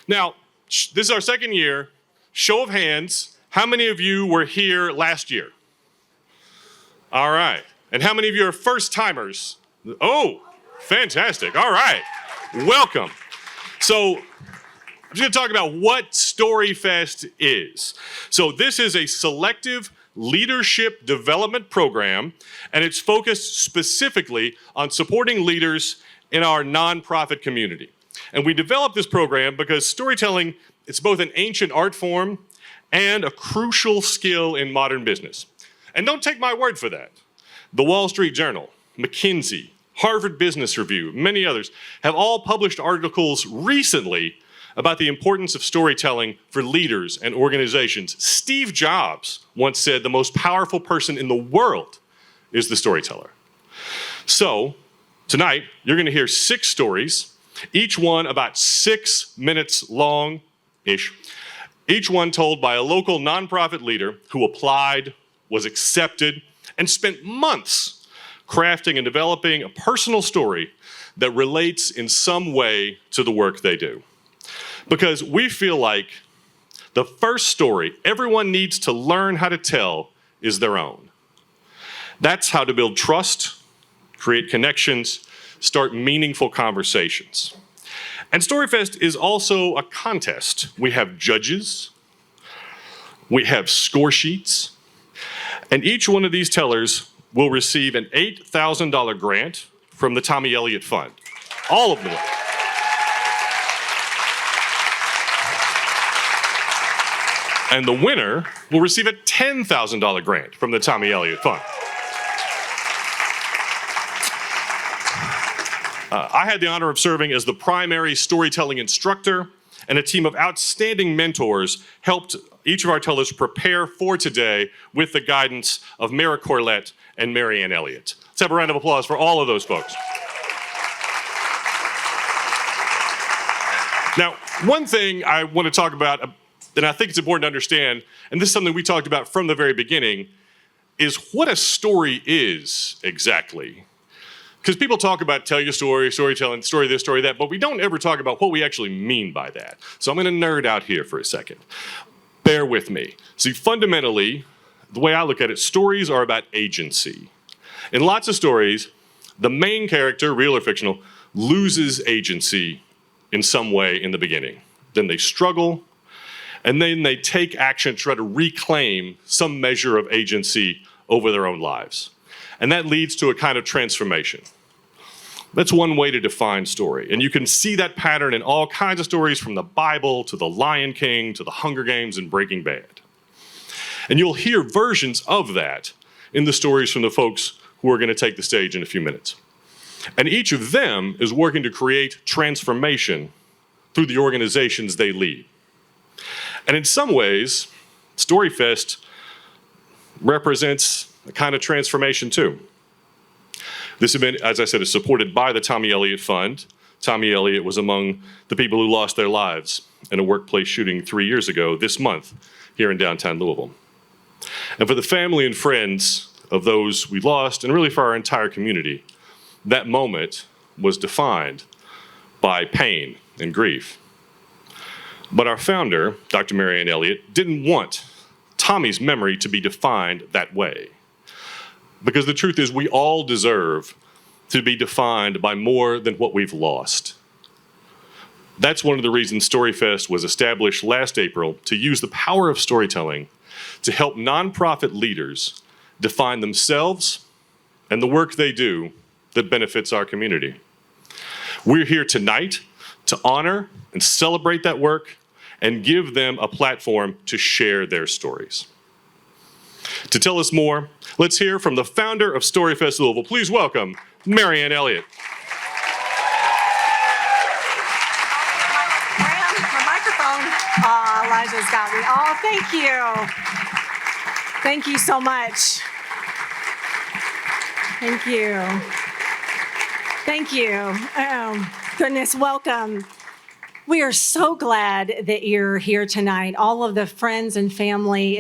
Now, this is our second year. Show of hands, how many of you were here last year? All right. And how many of you are first-timers? Oh, fantastic. All right. Welcome. So I'm just going to talk about what StoryFest is. So this is a selective leadership development program, and it's focused specifically on supporting leaders in our nonprofit community. And we developed this program because storytelling, it's both an ancient art form and a crucial skill in modern business. And don't take my word for that. The Wall Street Journal, McKinsey, Harvard Business Review, many others have all published articles recently about the importance of storytelling for leaders and organizations. Steve Jobs once said the most powerful person in the world is the storyteller. So tonight, you're going to hear 6 stories, each one about 6 minutes long-ish, each one told by a local nonprofit leader who applied, was accepted, and spent months crafting and developing a personal story that relates in some way to the work they do. Because we feel like the first story everyone needs to learn how to tell is their own. That's how to build trust, create connections, start meaningful conversations. And StoryFest is also a contest. We have judges, we have score sheets, and each one of these tellers will receive an $8,000 grant from the Tommy Elliott Fund. All of them. And the winner will receive a $10,000 grant from the Tommy Elliott Fund. I had the honor of serving as the primary storytelling instructor, and a team of outstanding mentors helped each of our tellers prepare for today with the guidance of Mara Corlett and Marianne Elliott. Let's have a round of applause for all of those folks. Now, one thing I want to talk about, and I think it's important to understand, and this is something we talked about from the very beginning, is what a story is exactly. Because people talk about tell your story, storytelling, story this, story that, but we don't ever talk about what we actually mean by that. So I'm going to nerd out here for a second. Bear with me. See, fundamentally, the way I look at it, stories are about agency. In lots of stories, the main character, real or fictional, loses agency in some way in the beginning. Then they struggle, and then they take action to try to reclaim some measure of agency over their own lives. And that leads to a kind of transformation. That's one way to define story. And you can see that pattern in all kinds of stories, from the Bible to the Lion King to the Hunger Games and Breaking Bad. And you'll hear versions of that in the stories from the folks who are going to take the stage in a few minutes. And each of them is working to create transformation through the organizations they lead. And in some ways, StoryFest represents a kind of transformation too. This event, as I said, is supported by the Tommy Elliott Fund. Tommy Elliott was among the people who lost their lives in a workplace shooting 3 years ago this month here in downtown Louisville. And for the family and friends of those we lost, and really for our entire community, that moment was defined by pain and grief. But our founder, Dr. Marianne Elliott, didn't want Tommy's memory to be defined that way. Because the truth is, we all deserve to be defined by more than what we've lost. That's one of the reasons StoryFest was established last April, to use the power of storytelling to help nonprofit leaders define themselves and the work they do that benefits our community. We're here tonight to honor and celebrate that work and give them a platform to share their stories. To tell us more, let's hear from the founder of StoryFest Louisville. Please welcome Marianne Elliott. My microphone. Elijah's got me. Oh, thank you. Thank you so much. Thank you. Thank you. Goodness, welcome. We are so glad that you're here tonight. All of the friends and family,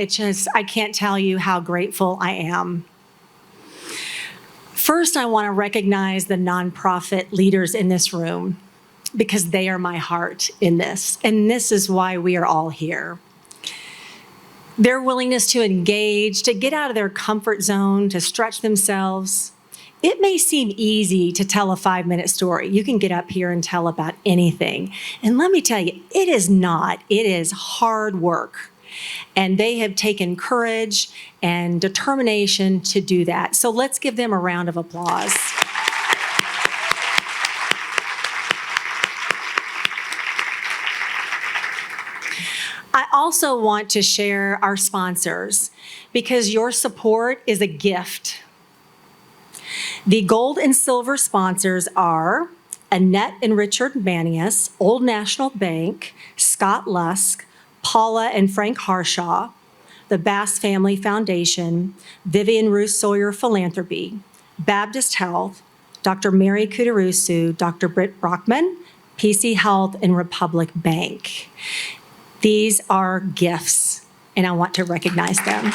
I can't tell you how grateful I am. First, I want to recognize the nonprofit leaders in this room. because they are my heart in this. And this is why we are all here. Their willingness to engage, to get out of their comfort zone, to stretch themselves. It may seem easy to tell a 5-minute story. You can get up here and tell about anything. And let me tell you, it is not. It is hard work. And they have taken courage and determination to do that. So let's give them a round of applause. I also want to share our sponsors because your support is a gift. The gold and silver sponsors are Annette and Richard Manius, Old National Bank, Scott Lusk, Paula and Frank Harshaw, the Bass Family Foundation, Vivian Ruth Sawyer Philanthropy, Baptist Health, Dr. Mary Kudarusu, Dr. Britt Brockman, PC Health, and Republic Bank. These are gifts, and I want to recognize them.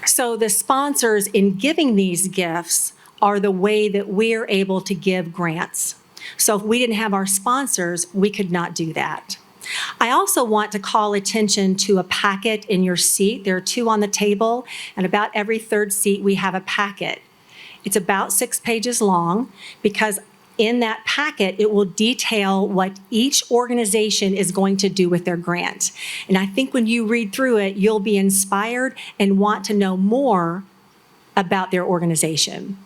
So the sponsors in giving these gifts are the way that we're able to give grants. So if we didn't have our sponsors, we could not do that. I also want to call attention to a packet in your seat. There are 2 on the table, and about every 3rd seat we have a packet. It's about 6 pages long because in that packet, it will detail what each organization is going to do with their grant. And I think when you read through it, you'll be inspired and want to know more about their organization.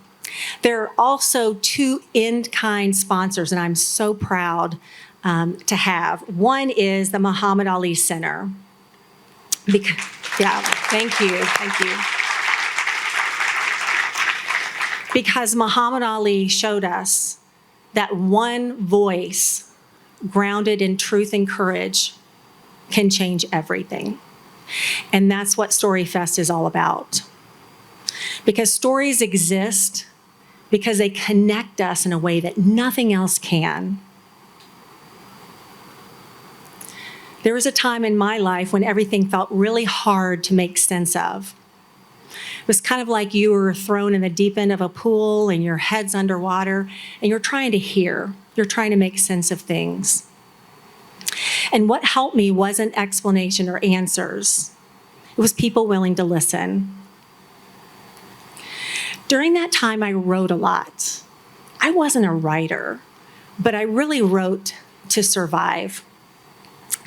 There are also 2 in-kind sponsors, and I'm so proud to have. One is the Muhammad Ali Center. Thank you. Because Muhammad Ali showed us that one voice grounded in truth and courage can change everything. And that's what StoryFest is all about. Because stories exist because they connect us in a way that nothing else can. There was a time in my life when everything felt really hard to make sense of. It was kind of like you were thrown in the deep end of a pool and your head's underwater and you're trying to hear. You're trying to make sense of things. And what helped me wasn't explanation or answers. It was people willing to listen. During that time, I wrote a lot. I wasn't a writer, but I really wrote to survive.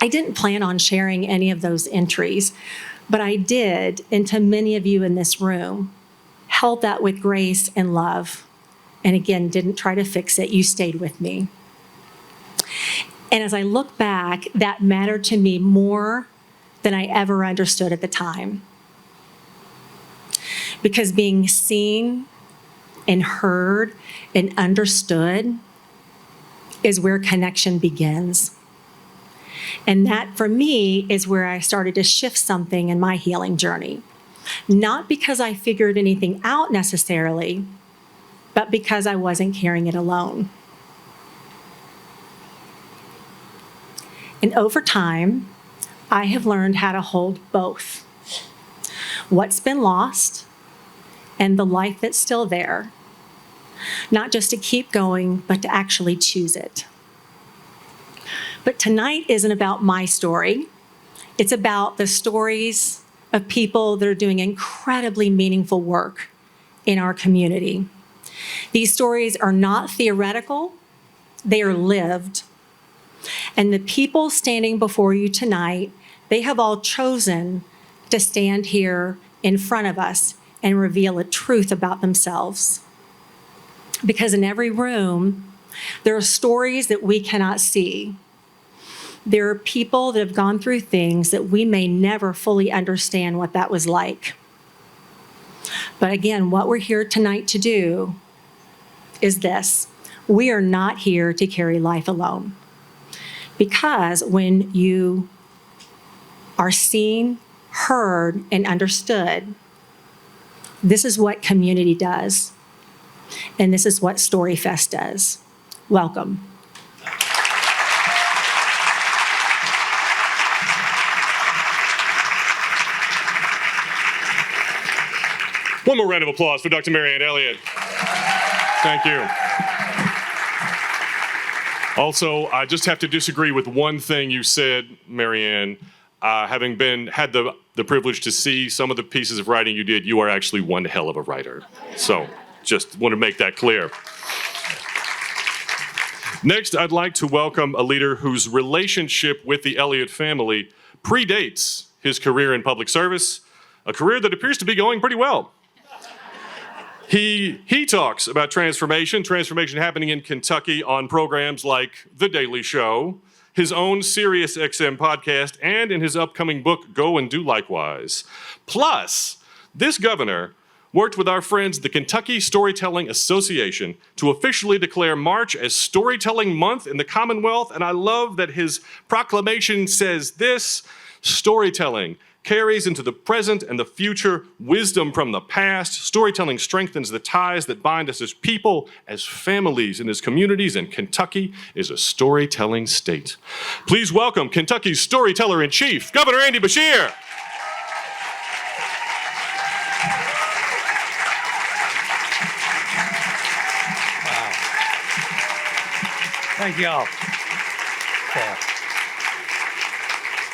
I didn't plan on sharing any of those entries, but I did, and to many of you in this room, held that with grace and love. And again, didn't try to fix it. You stayed with me. And as I look back, that mattered to me more than I ever understood at the time. Because being seen and heard and understood is where connection begins. And that, for me, is where I started to shift something in my healing journey. Not because I figured anything out necessarily, but because I wasn't carrying it alone. And over time, I have learned how to hold both. What's been lost and the life that's still there. Not just to keep going, but to actually choose it. But tonight isn't about my story. It's about the stories of people that are doing incredibly meaningful work in our community. These stories are not theoretical, they are lived. And the people standing before you tonight, they have all chosen to stand here in front of us and reveal a truth about themselves. Because in every room, there are stories that we cannot see. There are people that have gone through things that we may never fully understand what that was like. But again, what we're here tonight to do is this. We are not here to carry life alone. Because when you are seen, heard, and understood, this is what community does. And this is what StoryFest does. Welcome. One more round of applause for Dr. Mary Ann Elliott. Thank you. Also, I just have to disagree with one thing you said, Mary Ann. Having had the privilege to see some of the pieces of writing you did, you are actually one hell of a writer. So just want to make that clear. Next, I'd like to welcome a leader whose relationship with the Elliott family predates his career in public service, a career that appears to be going pretty well. He talks about transformation happening in Kentucky on programs like The Daily Show, his own SiriusXM podcast, and in his upcoming book, Go and Do Likewise. Plus, this governor worked with our friends, the Kentucky Storytelling Association, to officially declare March as Storytelling Month in the Commonwealth, and I love that his proclamation says this: storytelling carries into the present and the future wisdom from the past. Storytelling strengthens the ties that bind us as people, as families, and as communities, and Kentucky is a storytelling state. Please welcome Kentucky's Storyteller-in-Chief, Governor Andy Beshear. Thank y'all.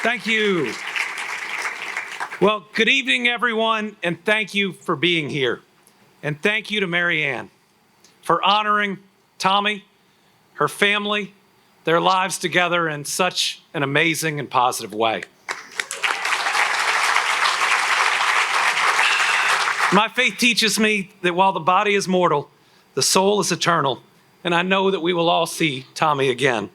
Thank you. Well, good evening, everyone, and thank you for being here. And thank you to Mary Ann for honoring Tommy, her family, their lives together in such an amazing and positive way. My faith teaches me that while the body is mortal, the soul is eternal, and I know that we will all see Tommy again.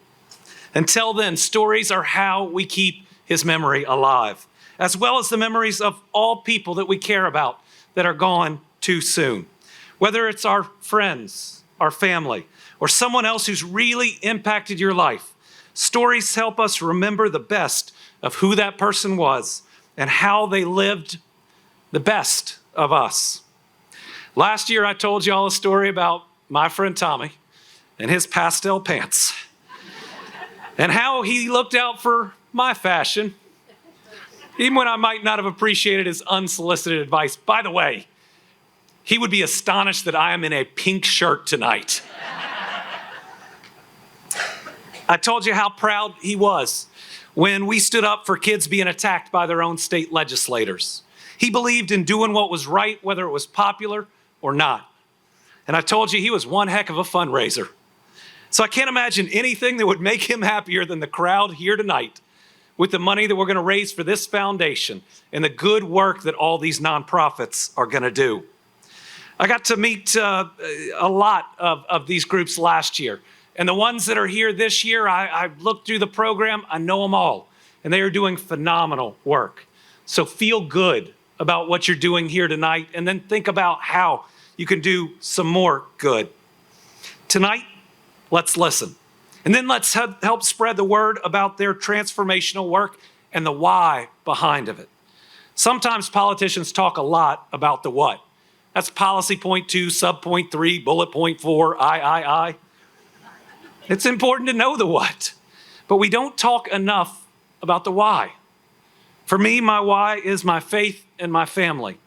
Until then, stories are how we keep his memory alive, as well as the memories of all people that we care about that are gone too soon. Whether it's our friends, our family, or someone else who's really impacted your life, stories help us remember the best of who that person was and how they lived the best of us. Last year, I told y'all a story about my friend Tommy and his pastel pants and how he looked out for my fashion, even when I might not have appreciated his unsolicited advice. By the way, he would be astonished that I am in a pink shirt tonight. I told you how proud he was when we stood up for kids being attacked by their own state legislators. He believed in doing what was right, whether it was popular or not. And I told you he was one heck of a fundraiser. So I can't imagine anything that would make him happier than the crowd here tonight with the money that we're going to raise for this foundation and the good work that all these nonprofits are going to do. I got to meet a lot of these groups last year. And the ones that are here this year, I looked through the program, I know them all. And they are doing phenomenal work. So feel good about what you're doing here tonight, and then think about how you can do some more good. Tonight, let's listen. And then let's help spread the word about their transformational work and the why behind of it. Sometimes politicians talk a lot about the what. That's policy point 2, sub point 3, bullet point 4, I. It's important to know the what, but we don't talk enough about the why. For me, my why is my faith and my family.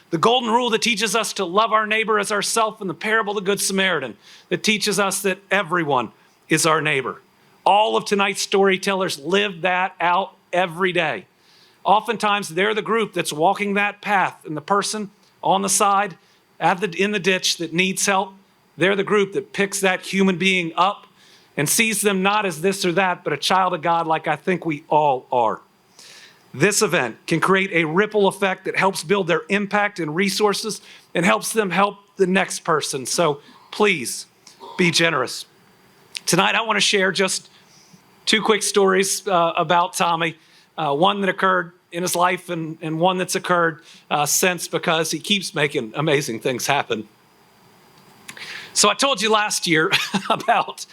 The golden rule that teaches us to love our neighbor as ourselves, and the parable of the Good Samaritan that teaches us that everyone is our neighbor. All of tonight's storytellers live that out every day. Oftentimes, they're the group that's walking that path, and the person on the side in the ditch that needs help, they're the group that picks that human being up and sees them not as this or that, but a child of God like I think we all are. This event can create a ripple effect that helps build their impact and resources and helps them help the next person. So please be generous. Tonight, I want to share just 2 quick stories about Tommy, one that occurred in his life and one that's occurred since, because he keeps making amazing things happen. So I told you last year about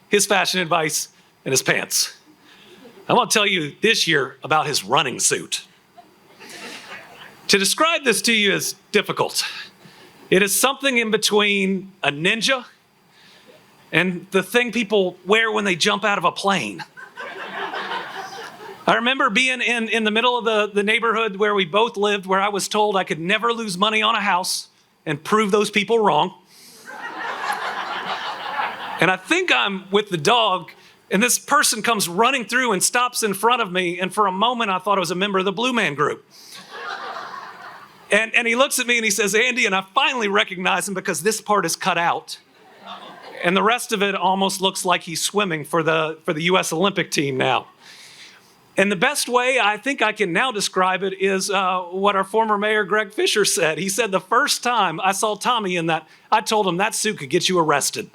his fashion advice and his pants. I want to tell you this year about his running suit. To describe this to you is difficult. It is something in between a ninja and the thing people wear when they jump out of a plane. I remember being in the middle of the neighborhood where we both lived, where I was told I could never lose money on a house and prove those people wrong. And I think I'm with the dog, and this person comes running through and stops in front of me, and for a moment I thought it was a member of the Blue Man Group. And he looks at me and he says, Andy, and I finally recognize him because this part is cut out. And the rest of it almost looks like he's swimming for the U.S. Olympic team now. And the best way I think I can now describe it is what our former mayor, Greg Fisher, said. He said, the first time I saw Tommy in that, I told him that suit could get you arrested.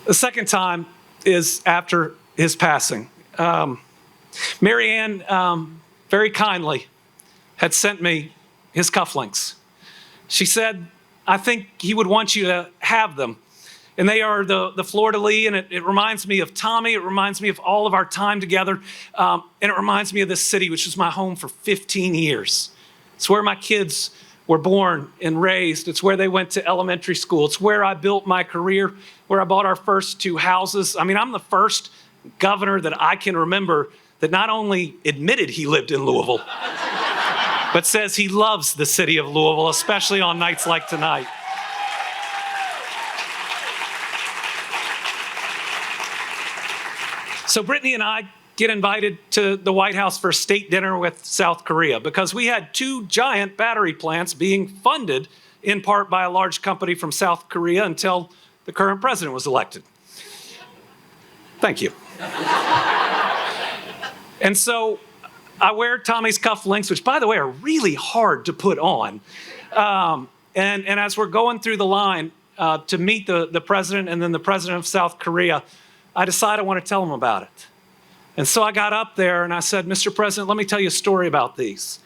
The second time is after his passing. Mary Ann very kindly had sent me his cufflinks. She said, I think he would want you to have them. And they are the fleur-de-lis, and it reminds me of Tommy. It reminds me of all of our time together. And it reminds me of this city, which was my home for 15 years. It's where my kids were born and raised. It's where they went to elementary school. It's where I built my career, where I bought our first 2 houses. I mean, I'm the first governor that I can remember that not only admitted he lived in Louisville, but says he loves the city of Louisville, especially on nights like tonight. So Brittany and I get invited to the White House for a state dinner with South Korea because we had 2 giant battery plants being funded in part by a large company from South Korea until the current president was elected. Thank you. And so I wear Tommy's cufflinks, which, by the way, are really hard to put on. And as we're going through the line to meet the president and then the president of South Korea, I decided I want to tell him about it. And so I got up there and I said, Mr. President, let me tell you a story about these.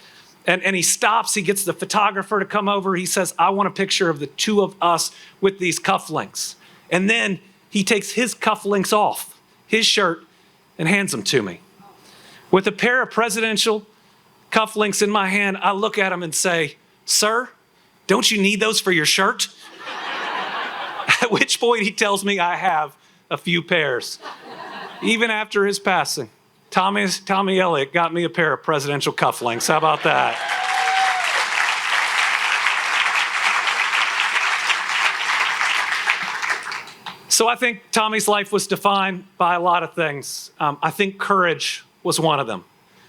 And he stops, he gets the photographer to come over. He says, I want a picture of the 2 of us with these cufflinks. And then he takes his cufflinks off, his shirt, and hands them to me. With a pair of presidential cufflinks in my hand, I look at him and say, sir, don't you need those for your shirt? At which point he tells me I have a few pairs. Even after his passing, Tommy Elliott got me a pair of presidential cufflinks. How about that? So I think Tommy's life was defined by a lot of things. I think courage was one of them.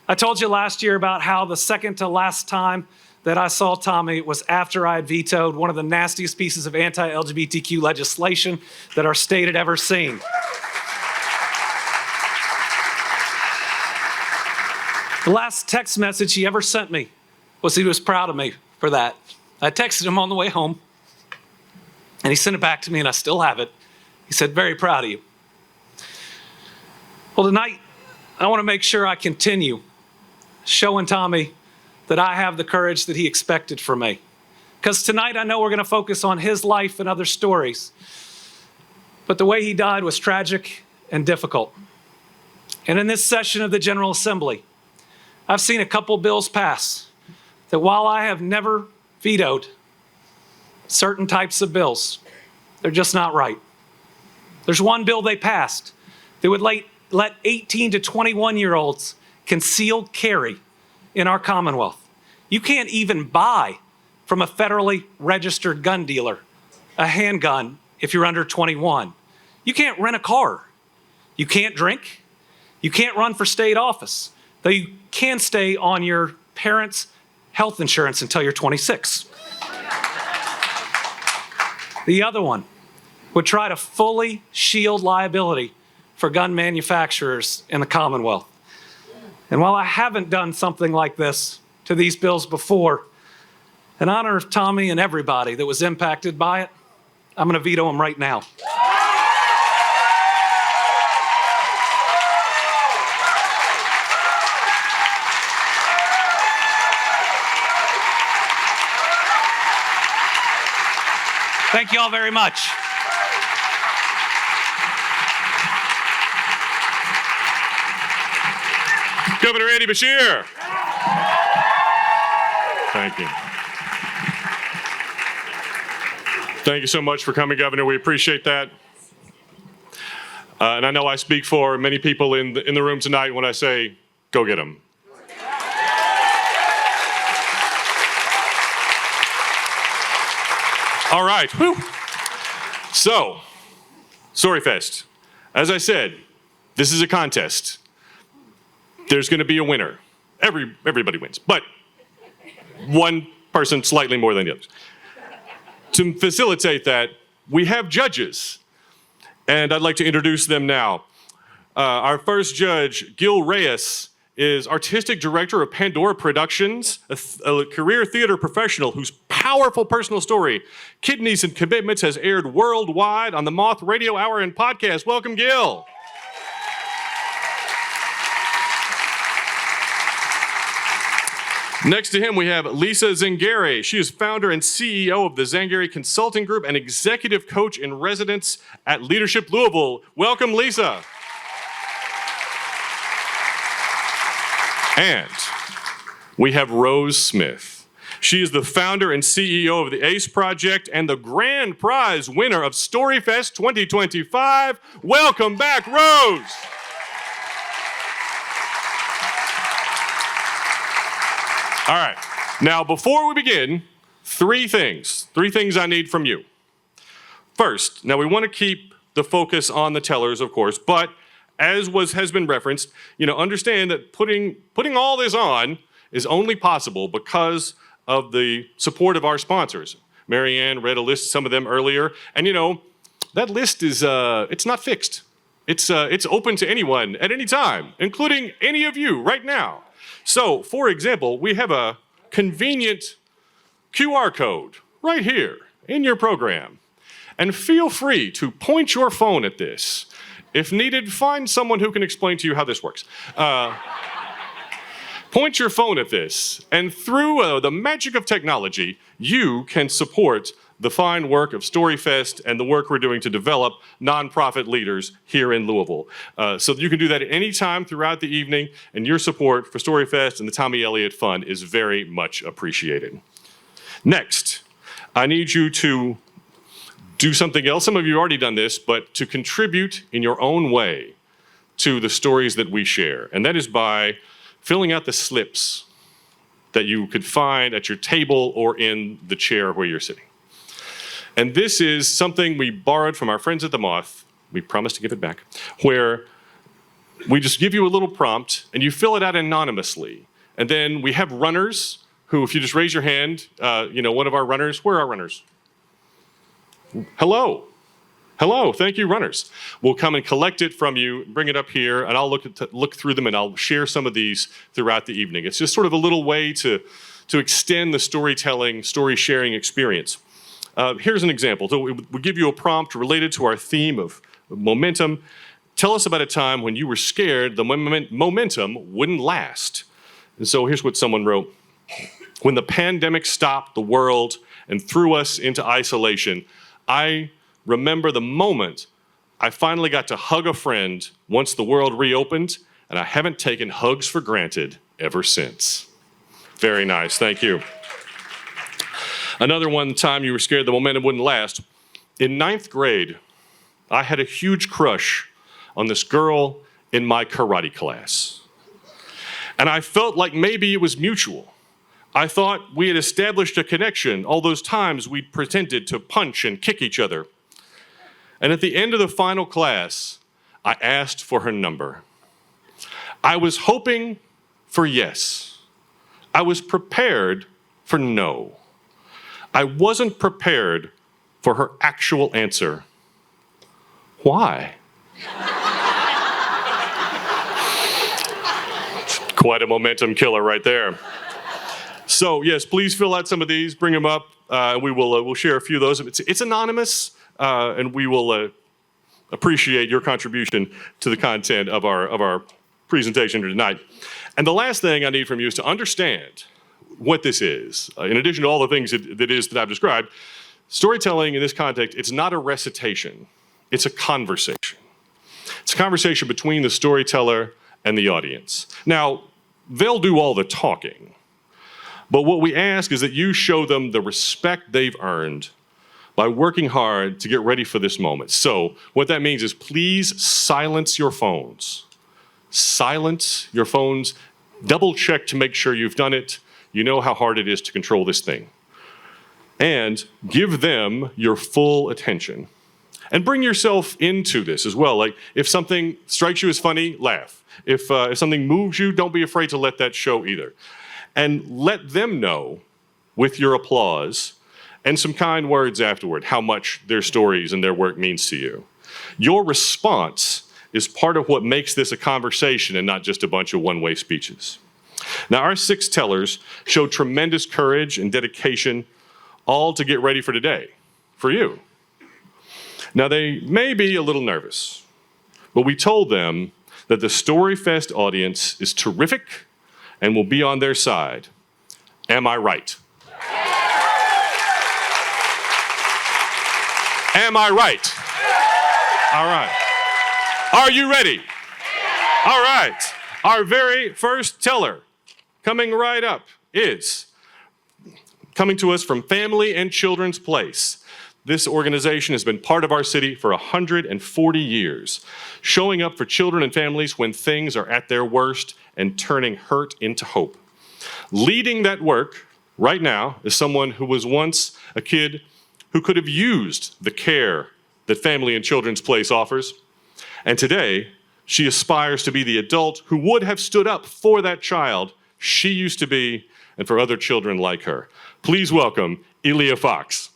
I told you last year about how the second to last time that I saw Tommy was after I had vetoed one of the nastiest pieces of anti-LGBTQ legislation that our state had ever seen. The last text message he ever sent me was he was proud of me for that. I texted him on the way home, and he sent it back to me, and I still have it. He said, very proud of you. Well, tonight, I want to make sure I continue showing Tommy that I have the courage that he expected from me. Because tonight I know we're going to focus on his life and other stories. But the way he died was tragic and difficult. And in this session of the General Assembly, I've seen a couple bills pass that while I have never vetoed certain types of bills, they're just not right. There's one bill they passed that would let 18 to 21-year-olds concealed carry in our Commonwealth. You can't even buy from a federally registered gun dealer a handgun if you're under 21. You can't rent a car. You can't drink. You can't run for state office, though you can stay on your parents' health insurance until you're 26. The other one would try to fully shield liability for gun manufacturers in the Commonwealth. And while I haven't done something like this to these bills before, in honor of Tommy and everybody that was impacted by it, I'm going to veto them right now. Thank you all very much. Governor Andy Beshear. Thank you. Thank you so much for coming, Governor. We appreciate that. And I know I speak for many people in the room tonight when I say, go get them. All right. Whew. So, StoryFest. As I said, this is a contest. There's going to be a winner. Everybody wins, but one person slightly more than the others. To facilitate that, we have judges, and I'd like to introduce them now. Our first judge, Gil Reyes, is artistic director of Pandora Productions, a career theater professional whose powerful personal story, Kidneys and Commitments, has aired worldwide on the Moth Radio Hour and podcast. Welcome, Gil. Next to him, we have Lisa Zangari. She is founder and CEO of the Zangari Consulting Group and executive coach in residence at Leadership Louisville. Welcome, Lisa. And we have Rose Smith. She is the founder and CEO of the ACE Project and the grand prize winner of StoryFest 2025. Welcome back, Rose. All right. Now, before we begin, three things I need from you. First, now we want to keep the focus on the tellers, of course, but as has been referenced, understand that putting all this on is only possible because of the support of our sponsors. Marianne read a list, some of them earlier, and that list is it's not fixed. It's open to anyone at any time, including any of you right now. So, for example, we have a convenient QR code right here in your program, and feel free to point your phone at this. If needed, find someone who can explain to you how this works. Point your phone at this, and through the magic of technology, you can support the fine work of StoryFest and the work we're doing to develop nonprofit leaders here in Louisville. So you can do that at any time throughout the evening, and your support for StoryFest and the Tommy Elliott Fund is very much appreciated. Next, I need you to do something else. Some of you have already done this, but to contribute in your own way to the stories that we share. And that is by filling out the slips that you could find at your table or in the chair where you're sitting. And this is something we borrowed from our friends at the Moth. We promise to give it back, where we just give you a little prompt and you fill it out anonymously. And then we have runners who, if you just raise your hand, one of our runners, where are our runners? Hello. Thank you, runners. We'll come and collect it from you, bring it up here, and I'll look through them, and I'll share some of these throughout the evening. It's just sort of a little way to extend the storytelling, story sharing experience. Here's an example. So we give you a prompt related to our theme of momentum. Tell us about a time when you were scared the momentum wouldn't last. And so here's what someone wrote. When the pandemic stopped the world and threw us into isolation, I remember the moment I finally got to hug a friend once the world reopened, and I haven't taken hugs for granted ever since. Very nice, thank you. Another one time you were scared the momentum wouldn't last. In 9th grade, I had a huge crush on this girl in my karate class. And I felt like maybe it was mutual. I thought we had established a connection all those times we'd pretended to punch and kick each other. And at the end of the final class, I asked for her number. I was hoping for yes. I was prepared for no. I wasn't prepared for her actual answer. Why? Quite a momentum killer right there. So yes, please fill out some of these, bring them up. We'll share a few of those. It's anonymous, and we will appreciate your contribution to the content of our presentation tonight. And the last thing I need from you is to understand what this is. In addition to all the things that I've described, storytelling in this context, it's not a recitation. It's a conversation. It's a conversation between the storyteller and the audience. Now, they'll do all the talking, but what we ask is that you show them the respect they've earned by working hard to get ready for this moment. So what that means is please silence your phones. Silence your phones. Double check to make sure you've done it. You know how hard it is to control this thing. and give them your full attention. And bring yourself into this as well. Like, if something strikes you as funny, laugh. If something moves you, don't be afraid to let that show either. And let them know with your applause and some kind words afterward how much their stories and their work means to you. Your response is part of what makes this a conversation and not just a bunch of one-way speeches. Now, our 6 tellers showed tremendous courage and dedication, all to get ready for today, for you. Now, they may be a little nervous, but we told them that the StoryFest audience is terrific and will be on their side. Am I right? Am I right? All right. Are you ready? All right. Our very first teller coming right up is coming to us from Family and Children's Place. This organization has been part of our city for 140 years, showing up for children and families when things are at their worst and turning hurt into hope. Leading that work right now is someone who was once a kid who could have used the care that Family and Children's Place offers. And today, she aspires to be the adult who would have stood up for that child she used to be and for other children like her. Please welcome Elia Fox.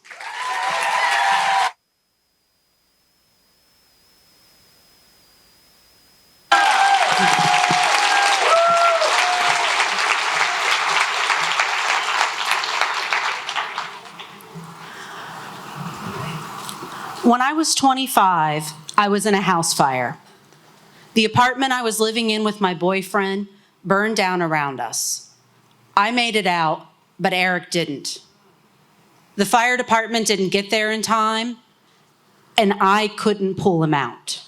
When I was 25, I was in a house fire. The apartment I was living in with my boyfriend burned down around us. I made it out, but Eric didn't. The fire department didn't get there in time, and I couldn't pull him out.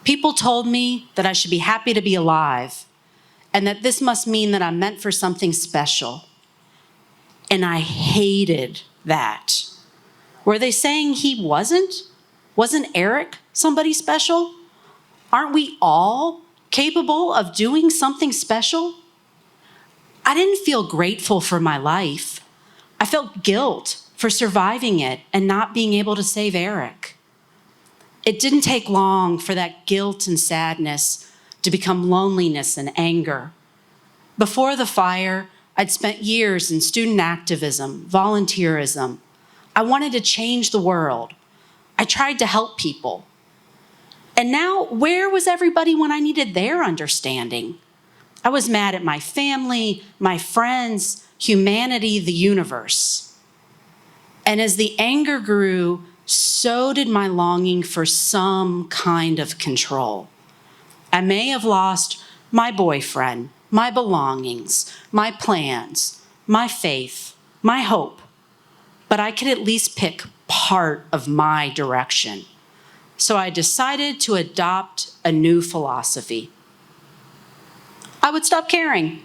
People told me that I should be happy to be alive, and that this must mean that I'm meant for something special. And I hated that. Were they saying he wasn't? Wasn't Eric somebody special? Aren't we all capable of doing something special? I didn't feel grateful for my life. I felt guilt for surviving it and not being able to save Eric. It didn't take long for that guilt and sadness to become loneliness and anger. Before the fire, I'd spent years in student activism, volunteerism. I wanted to change the world. I tried to help people. And now, where was everybody when I needed their understanding? I was mad at my family, my friends, humanity, the universe. And as the anger grew, so did my longing for some kind of control. I may have lost my boyfriend, my belongings, my plans, my faith, my hope. But I could at least pick part of my direction. So I decided to adopt a new philosophy. I would stop caring.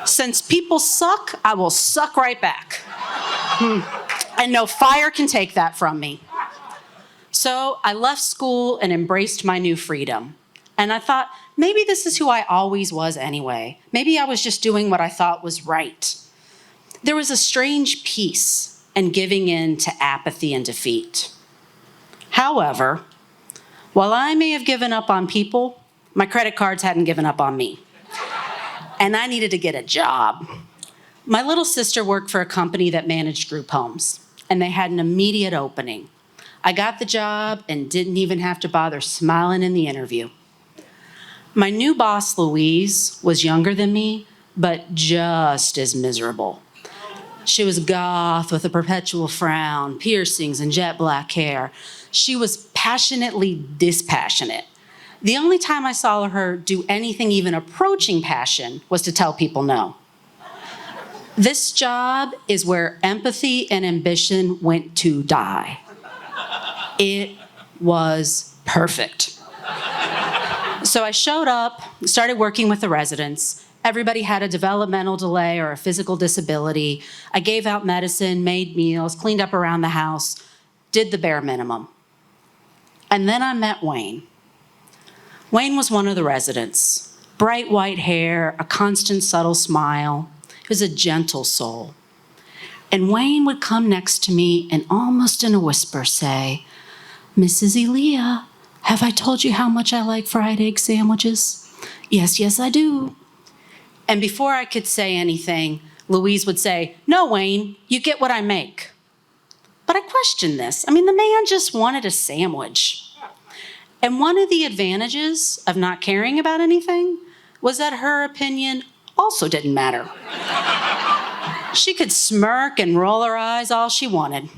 Since people suck, I will suck right back. And no fire can take that from me. So I left school and embraced my new freedom. And I thought, maybe this is who I always was anyway. Maybe I was just doing what I thought was right. There was a strange peace and giving in to apathy and defeat. However, while I may have given up on people, my credit cards hadn't given up on me. And I needed to get a job. My little sister worked for a company that managed group homes, and they had an immediate opening. I got the job and didn't even have to bother smiling in the interview. My new boss, Louise, was younger than me, but just as miserable. She was goth with a perpetual frown, piercings, and jet black hair. She was passionately dispassionate. The only time I saw her do anything even approaching passion was to tell people no. This job is where empathy and ambition went to die. It was perfect. So I showed up, started working with the residents. Everybody had a developmental delay or a physical disability. I gave out medicine, made meals, cleaned up around the house, did the bare minimum. And then I met Wayne. Wayne was one of the residents. Bright white hair, a constant subtle smile. He was a gentle soul. And Wayne would come next to me and almost in a whisper say, "Mrs. Elia, have I told you how much I like fried egg sandwiches?" "Yes, yes, I do." And before I could say anything, Louise would say, "No, Wayne, you get what I make." But I questioned this. I mean, the man just wanted a sandwich. And one of the advantages of not caring about anything was that her opinion also didn't matter. She could smirk and roll her eyes all she wanted.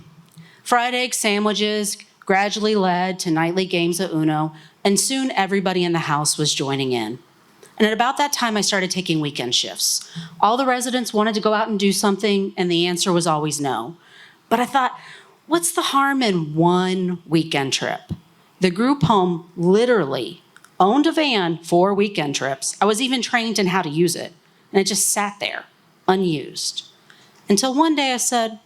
Fried egg sandwiches gradually led to nightly games of Uno, and soon everybody in the house was joining in. And at about that time, I started taking weekend shifts. All the residents wanted to go out and do something, and the answer was always no. But I thought, what's the harm in one weekend trip? The group home literally owned a van for weekend trips. I was even trained in how to use it, and it just sat there, unused. Until one day I said,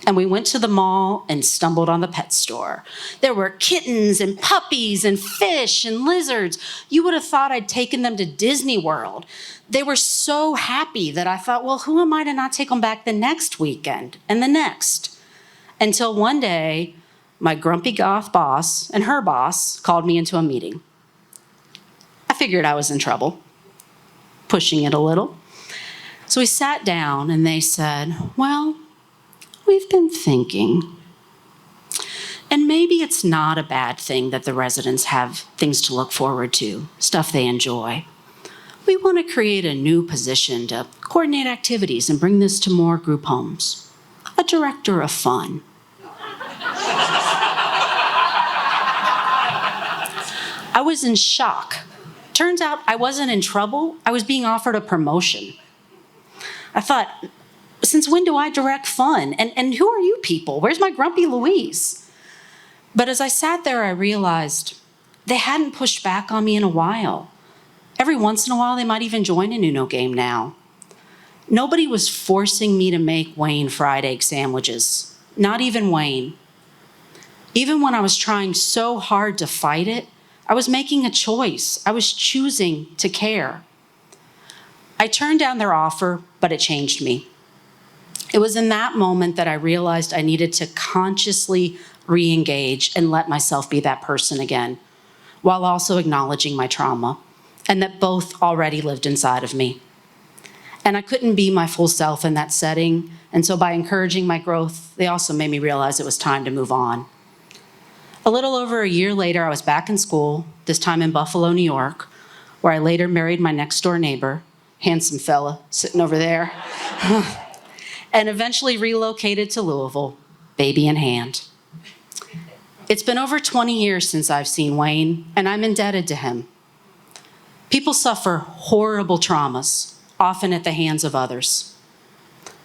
and we went to the mall and stumbled on the pet store. There were kittens and puppies and fish and lizards. You would have thought I'd taken them to Disney World. They were so happy that I thought, well, who am I to not take them back the next weekend and the next? Until one day, my grumpy goth boss and her boss called me into a meeting. I figured I was in trouble, pushing it a little. So we sat down and they said, well, we've been thinking. And maybe it's not a bad thing that the residents have things to look forward to, stuff they enjoy. We want to create a new position to coordinate activities and bring this to more group homes. A director of fun. I was in shock. Turns out I wasn't in trouble. I was being offered a promotion. I thought, since when do I direct fun? And who are you people? Where's my grumpy Louise? But as I sat there, I realized they hadn't pushed back on me in a while. Every once in a while, they might even join an Uno game now. Nobody was forcing me to make Wayne fried egg sandwiches. Not even Wayne. Even when I was trying so hard to fight it, I was making a choice. I was choosing to care. I turned down their offer, but it changed me. It was in that moment that I realized I needed to consciously re-engage and let myself be that person again, while also acknowledging my trauma, and that both already lived inside of me. And I couldn't be my full self in that setting, and so by encouraging my growth, they also made me realize it was time to move on. A little over a year later, I was back in school, this time in Buffalo, New York, where I later married my next door neighbor, handsome fella sitting over there, and eventually relocated to Louisville, baby in hand. It's been over 20 years since I've seen Wayne, and I'm indebted to him. People suffer horrible traumas, often at the hands of others.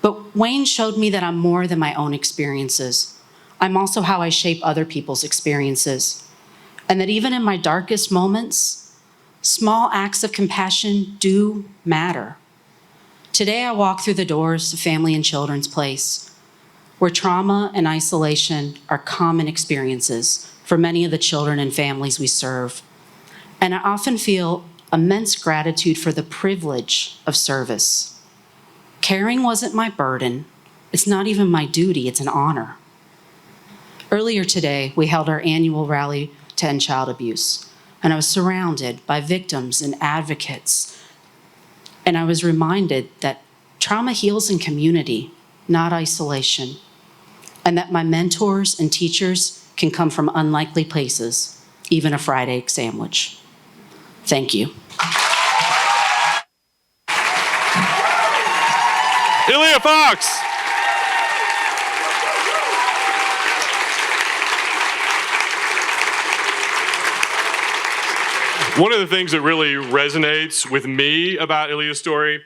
But Wayne showed me that I'm more than my own experiences. I'm also how I shape other people's experiences. And that even in my darkest moments, small acts of compassion do matter. Today, I walk through the doors of Family and Children's Place, where trauma and isolation are common experiences for many of the children and families we serve. And I often feel immense gratitude for the privilege of service. Caring wasn't my burden. It's not even my duty, it's an honor. Earlier today, we held our annual rally to end child abuse, and I was surrounded by victims and advocates. And I was reminded that trauma heals in community, not isolation, and that my mentors and teachers can come from unlikely places, even a fried egg sandwich. Thank you. Elia Fox. One of the things that really resonates with me about Ilia's story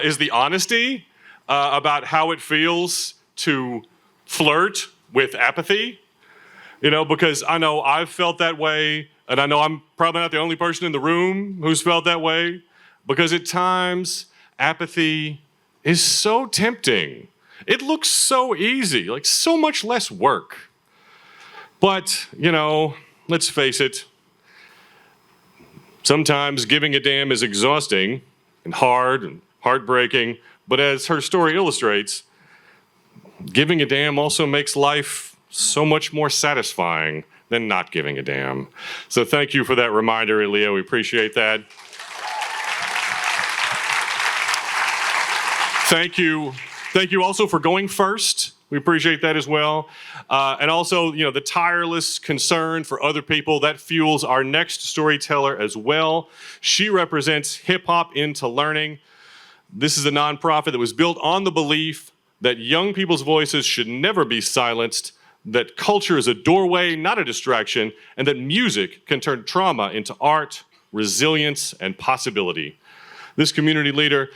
is the honesty about how it feels to flirt with apathy. You know, because I know I've felt that way, and I know I'm probably not the only person in the room who's felt that way, because at times apathy is so tempting. It looks so easy, like so much less work. But, you know, let's face it, sometimes giving a damn is exhausting and hard and heartbreaking, but as her story illustrates, Giving a damn also makes life so much more satisfying than not giving a damn. So thank you for that reminder, Aaliyah. We appreciate that. Thank you. Thank you also for going first. We appreciate that as well. And also, the tireless concern for other people, that fuels our next storyteller as well. She represents Hip Hop Into Learning. This is a nonprofit that was built on the belief that young people's voices should never be silenced, that culture is a doorway, not a distraction, and that music can turn trauma into art, resilience, and possibility. This community leader,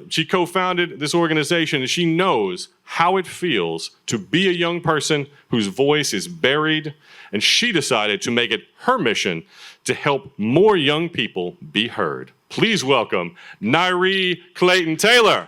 she co-founded this organization, and she knows how it feels to be a young person whose voice is buried, and she decided to make it her mission to help more young people be heard. Please welcome Nairee Clayton-Taylor.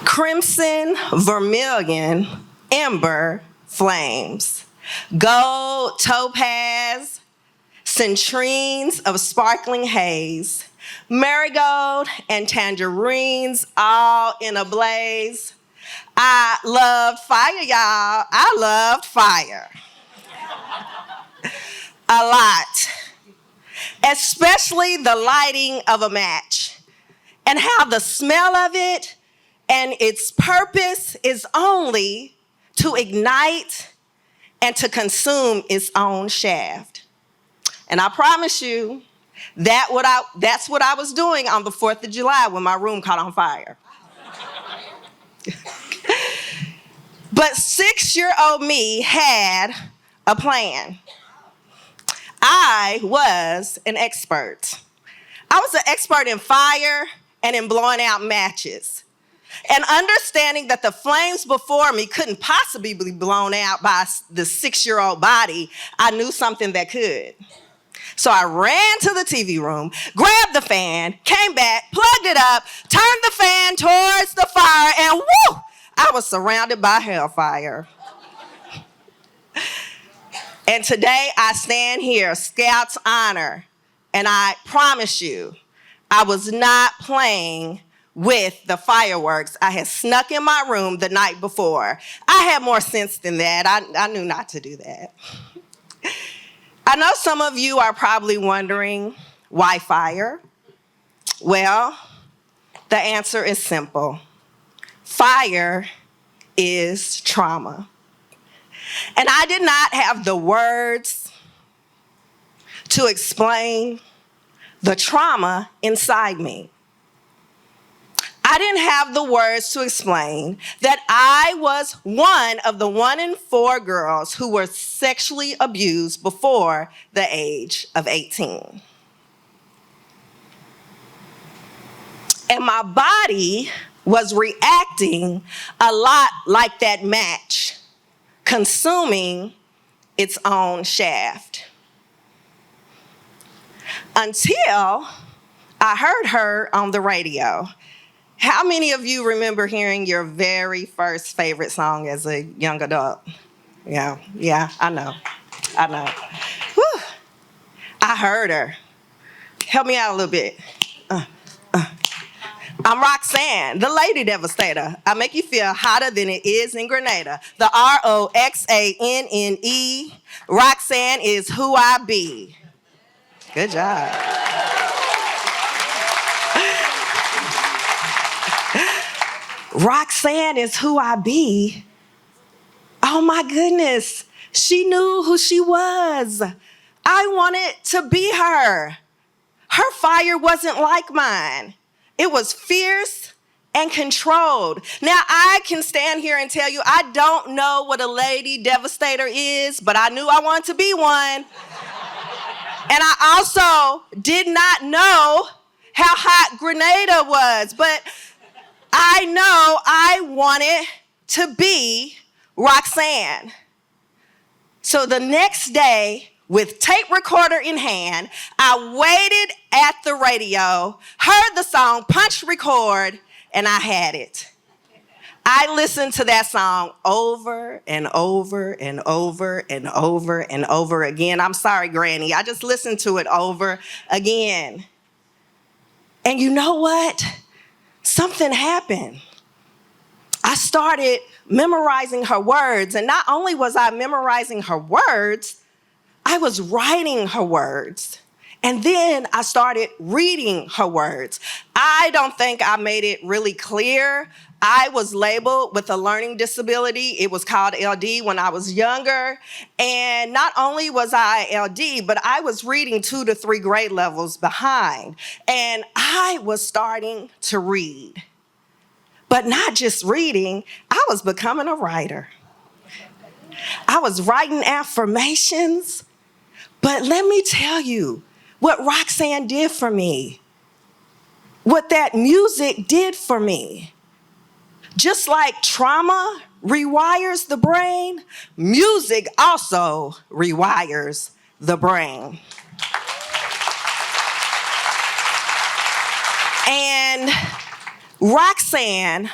Crimson, vermilion, amber, flames, gold, topaz, centrines of sparkling haze, marigold and tangerines all in a blaze. I loved fire, y'all. I loved fire. A lot. Especially the lighting of a match and how the smell of it and its purpose is only to ignite and to consume its own shaft. And I promise you, that's what I was doing on the 4th of July when my room caught on fire. But 6-year-old me had a plan. I was an expert. I was an expert in fire and in blowing out matches. And understanding that the flames before me couldn't possibly be blown out by the 6-year-old body, I knew something that could. So I ran to the TV room, grabbed the fan, came back, plugged it up, turned the fan towards the fire, and whoo, I was surrounded by hellfire. And today I stand here, Scout's honor, and I promise you, I was not playing with the fireworks I had snuck in my room the night before. I had more sense than that. I knew not to do that. I know some of you are probably wondering, why fire? Well, the answer is simple. Fire is trauma. And I did not have the words to explain the trauma inside me. I didn't have the words to explain that I was one of the 1 in 4 girls who were sexually abused before the age of 18. And my body was reacting a lot like that match, consuming its own shaft. Until I heard her on the radio. How many of you remember hearing your very first favorite song as a young adult? Yeah, I know. Whew. I heard her. Help me out a little bit. I'm Roxanne, the Lady Devastator. I make you feel hotter than it is in Grenada. The ROXANNE. Roxanne is who I be. Good job. Roxanne is who I be. Oh my goodness. She knew who she was. I wanted to be her. Her fire wasn't like mine. It was fierce and controlled. Now, I can stand here and tell you I don't know what a lady devastator is, but I knew I wanted to be one. And I also did not know how hot Grenada was, but I know I wanted to be Roxanne. So the next day, with tape recorder in hand, I waited at the radio, heard the song, punched record, and I had it. I listened to that song over and over and over and over and over again. I'm sorry, Granny. I just listened to it over again. And you know what? Something happened. I started memorizing her words. And not only was I memorizing her words, I was writing her words. And then I started reading her words. I don't think I made it really clear. I was labeled with a learning disability. It was called LD when I was younger. And not only was I LD, but I was reading 2 to 3 grade levels behind. And I was starting to read. But not just reading, I was becoming a writer. I was writing affirmations. But let me tell you what Roxanne did for me, what that music did for me. Just like trauma rewires the brain, music also rewires the brain. And Roxanne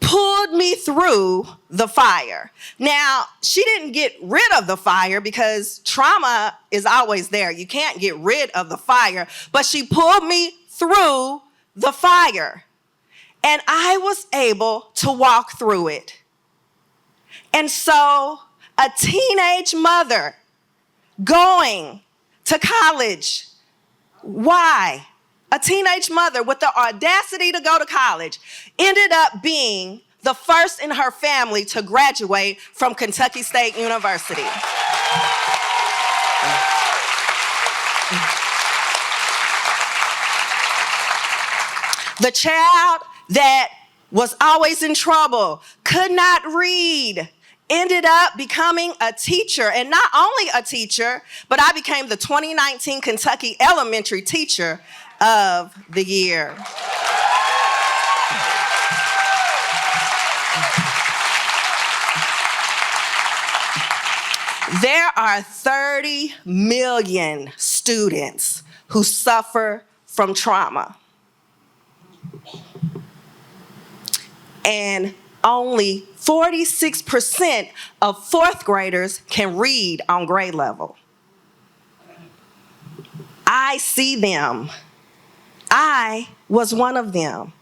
pulled me through the fire. Now, she didn't get rid of the fire because trauma is always there. You can't get rid of the fire, but she pulled me through the fire. And I was able to walk through it. And so, a teenage mother going to college, why? A teenage mother with the audacity to go to college ended up being the first in her family to graduate from Kentucky State University. The child that was always in trouble, could not read, ended up becoming a teacher. And not only a teacher, but I became the 2019 Kentucky Elementary Teacher of the Year. There are 30 million students who suffer from trauma. And only 46% of fourth graders can read on grade level. I see them. I was one of them.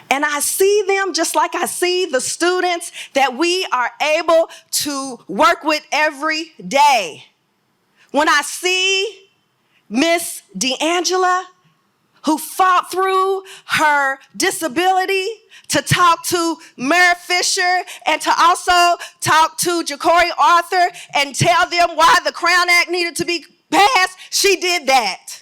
And I see them just like I see the students that we are able to work with every day. When I see Miss D'Angela, who fought through her disability to talk to Mayor Fisher and to also talk to Ja'Cory Arthur and tell them why the Crown Act needed to be passed, she did that.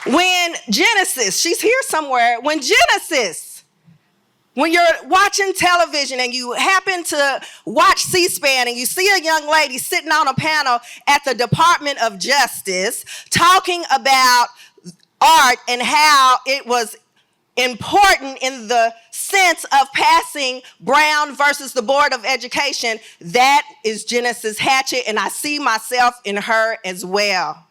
When Genesis, she's here somewhere, when you're watching television and you happen to watch C-SPAN and you see a young lady sitting on a panel at the Department of Justice talking about art and how it was important in the sense of passing Brown versus the Board of Education, that is Genesis Hatchett, and I see myself in her as well.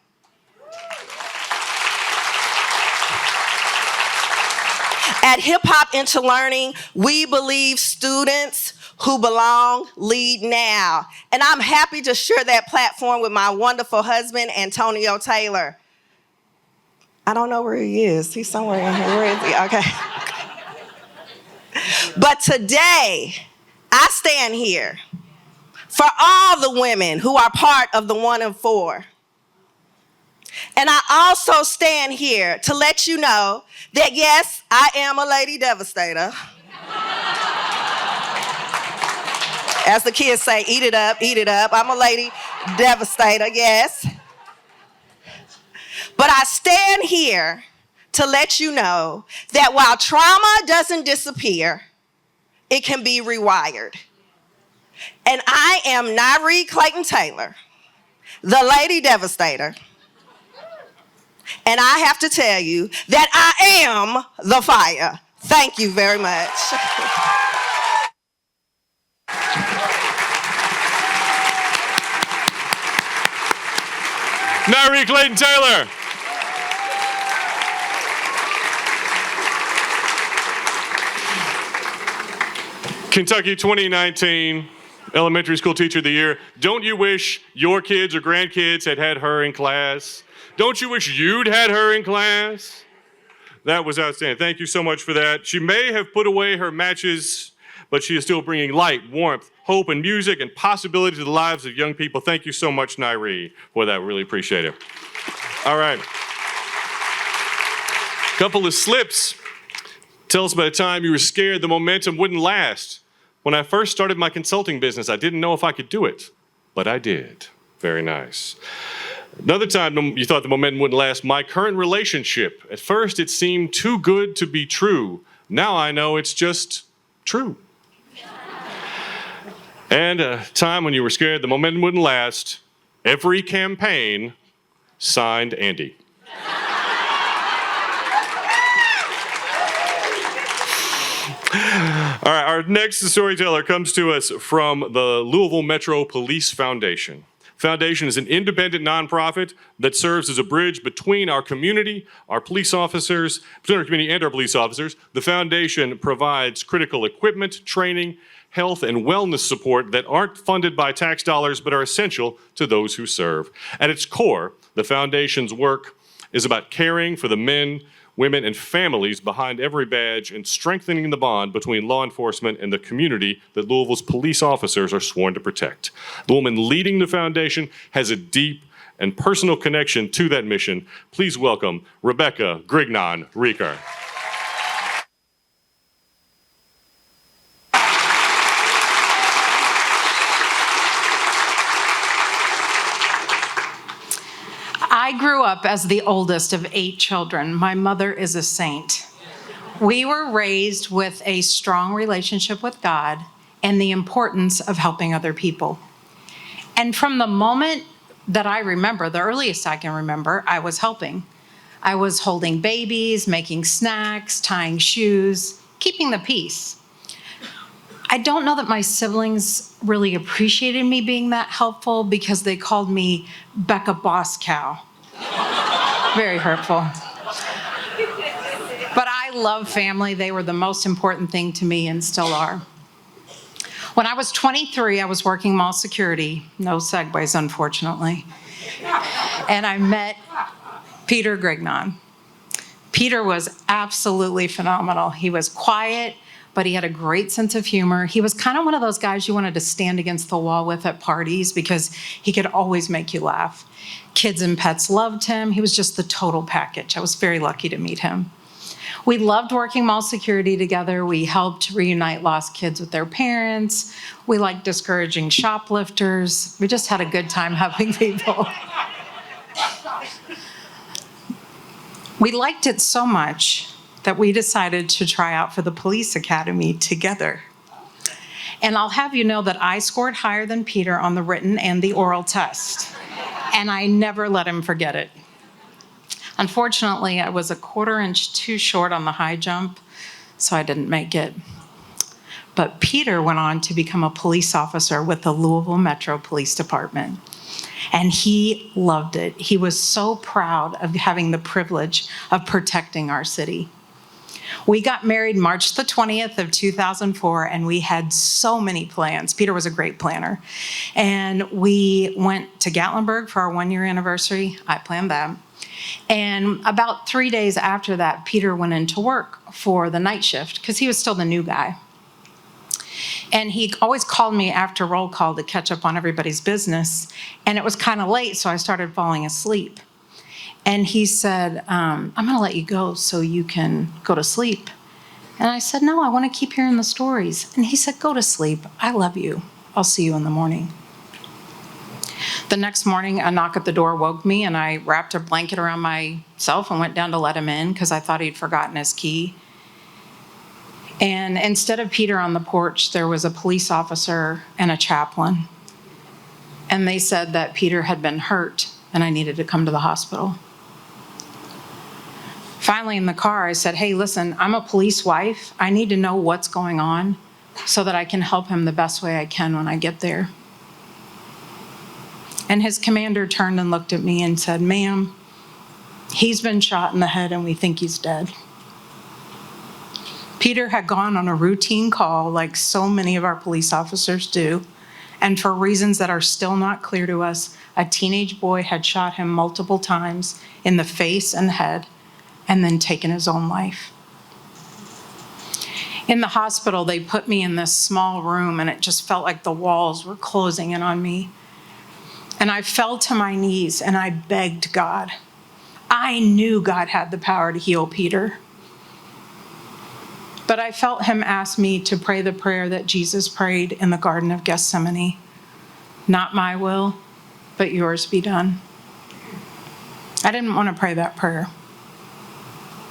At Hip Hop Into Learning, we believe students who belong lead now. And I'm happy to share that platform with my wonderful husband, Antonio Taylor. I don't know where he is. He's somewhere in here. Where is he? Okay. But today, I stand here for all the women who are part of the 1 and 4. And I also stand here to let you know that, yes, I am a lady devastator. As the kids say, eat it up, eat it up. I'm a lady devastator, yes. But I stand here to let you know that while trauma doesn't disappear, it can be rewired. And I am Nyree Clayton Taylor, the lady devastator. And I have to tell you that I am the fire. Thank you very much. Nyree Clayton Taylor. Kentucky 2019 Elementary School Teacher of the Year. Don't you wish your kids or grandkids had had her in class? Don't you wish you'd had her in class? That was outstanding. Thank you so much for that. She may have put away her matches, but she is still bringing light, warmth, hope, and music and possibility to the lives of young people. Thank you so much, Nairi, for that. Really appreciate it. All right. Couple of slips. Tell us about a time you were scared the momentum wouldn't last. When I first started my consulting business, I didn't know if I could do it, but I did. Very nice. Another time you thought the momentum wouldn't last, my current relationship. At first, it seemed too good to be true. Now I know it's just true. And a time when you were scared the momentum wouldn't last, every campaign signed Andy. All right, our next storyteller comes to us from the Louisville Metro Police Foundation. Foundation is an independent nonprofit that serves as a bridge between our community, our police officers, between our community and our police officers. The foundation provides critical equipment, training, health, and wellness support that aren't funded by tax dollars but are essential to those who serve. At its core, the foundation's work is about caring for the men, women, and families behind every badge and strengthening the bond between law enforcement and the community that Louisville's police officers are sworn to protect. The woman leading the foundation has a deep and personal connection to that mission. Please welcome Rebecca Grignon-Reeker. I grew up as the oldest of 8 children. My mother is a saint. We were raised with a strong relationship with God and the importance of helping other people. And from the moment that I remember, the earliest I can remember, I was helping. I was holding babies, making snacks, tying shoes, keeping the peace. I don't know that my siblings really appreciated me being that helpful because they called me Becca Boss Cow. Very hurtful. But I love family. They were the most important thing to me and still are. When I was 23, I was working mall security. No segues, unfortunately. And I met Peter Grignon. Peter was absolutely phenomenal. He was quiet, but he had a great sense of humor. He was kind of one of those guys you wanted to stand against the wall with at parties because he could always make you laugh. Kids and pets loved him. He was just the total package. I was very lucky to meet him. We loved working mall security together. We helped reunite lost kids with their parents. We liked discouraging shoplifters. We just had a good time helping people. We liked it so much that we decided to try out for the police academy together. And I'll have you know that I scored higher than Peter on the written and the oral test. And I never let him forget it. Unfortunately, I was a 1/4 inch too short on the high jump, so I didn't make it. But Peter went on to become a police officer with the Louisville Metro Police Department. And he loved it. He was so proud of having the privilege of protecting our city. We got married March the 20th of 2004, and we had so many plans. Peter was a great planner. And we went to Gatlinburg for our 1-year anniversary. I planned that. And about 3 days after that, Peter went into work for the night shift because he was still the new guy. And he always called me after roll call to catch up on everybody's business. And it was kind of late, so I started falling asleep. And he said, I'm going to let you go so you can go to sleep. And I said, no, I want to keep hearing the stories. And he said, go to sleep. I love you. I'll see you in the morning. The next morning, a knock at the door woke me, and I wrapped a blanket around myself and went down to let him in because I thought he'd forgotten his key. And instead of Peter on the porch, there was a police officer and a chaplain. And they said that Peter had been hurt and I needed to come to the hospital. Finally, in the car, I said, hey, listen, I'm a police wife. I need to know what's going on so that I can help him the best way I can when I get there. And his commander turned and looked at me and said, ma'am, he's been shot in the head and we think he's dead. Peter had gone on a routine call like so many of our police officers do, and for reasons that are still not clear to us, a teenage boy had shot him multiple times in the face and head and then taken his own life. In the hospital, they put me in this small room and it just felt like the walls were closing in on me. And I fell to my knees and I begged God. I knew God had the power to heal Peter. But I felt him ask me to pray the prayer that Jesus prayed in the Garden of Gethsemane. Not my will, but yours be done. I didn't want to pray that prayer,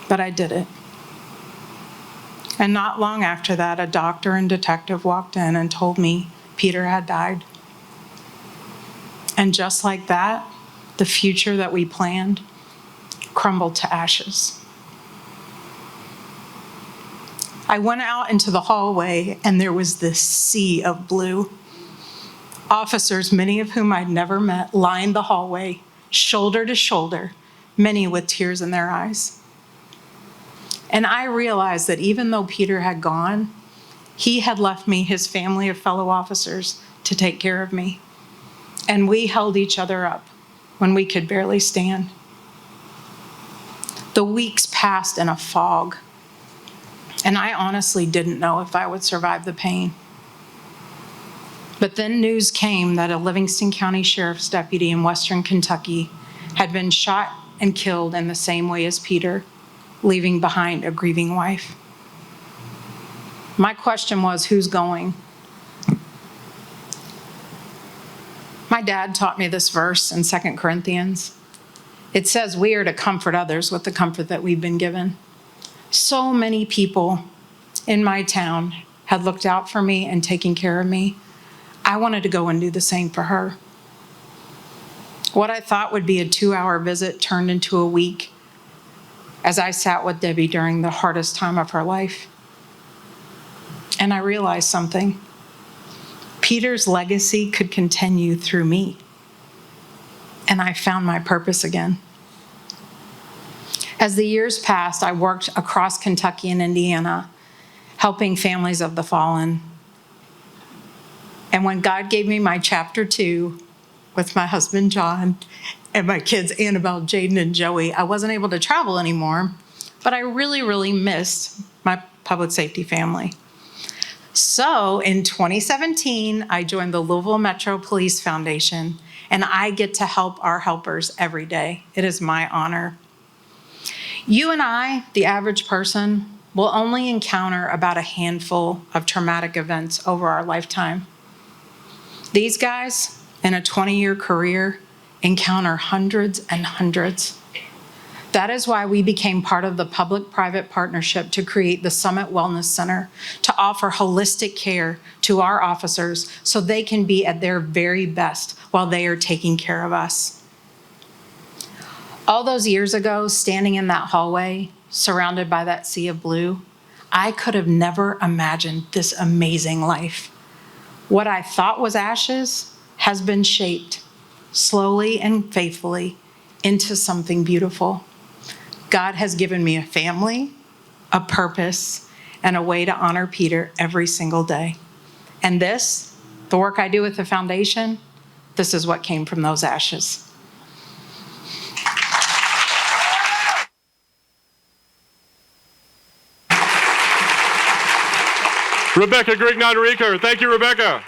but I did it. And not long after that, a doctor and detective walked in and told me Peter had died. And just like that, the future that we planned crumbled to ashes. I went out into the hallway and there was this sea of blue. Officers, many of whom I'd never met, lined the hallway, shoulder to shoulder, many with tears in their eyes. And I realized that even though Peter had gone, he had left me his family of fellow officers to take care of me. And we held each other up when we could barely stand. The weeks passed in a fog, and I honestly didn't know if I would survive the pain. But then news came that a Livingston County Sheriff's deputy in Western Kentucky had been shot and killed in the same way as Peter, leaving behind a grieving wife. My question was, who's going? My dad taught me this verse in 2 Corinthians. It says we are to comfort others with the comfort that we've been given. So many people in my town had looked out for me and taken care of me. I wanted to go and do the same for her. What I thought would be a 2-hour visit turned into a week as I sat with Debbie during the hardest time of her life. And I realized something. Peter's legacy could continue through me. And I found my purpose again. As the years passed, I worked across Kentucky and Indiana, helping families of the fallen. And when God gave me my chapter 2 with my husband, John, and my kids, Annabelle, Jaden, and Joey, I wasn't able to travel anymore, but I really, really missed my public safety family. So in 2017, I joined the Louisville Metro Police Foundation, and I get to help our helpers every day. It is my honor. You and I, the average person, will only encounter about a handful of traumatic events over our lifetime. These guys, in a 20-year career, encounter hundreds and hundreds. That is why we became part of the public-private partnership to create the Summit Wellness Center to offer holistic care to our officers so they can be at their very best while they are taking care of us. All those years ago, standing in that hallway, surrounded by that sea of blue, I could have never imagined this amazing life. What I thought was ashes has been shaped, slowly and faithfully, into something beautiful. God has given me a family, a purpose, and a way to honor Peter every single day. And this, the work I do with the foundation, this is what came from those ashes. Rebecca Grignon-Reeker. Thank you, Rebecca.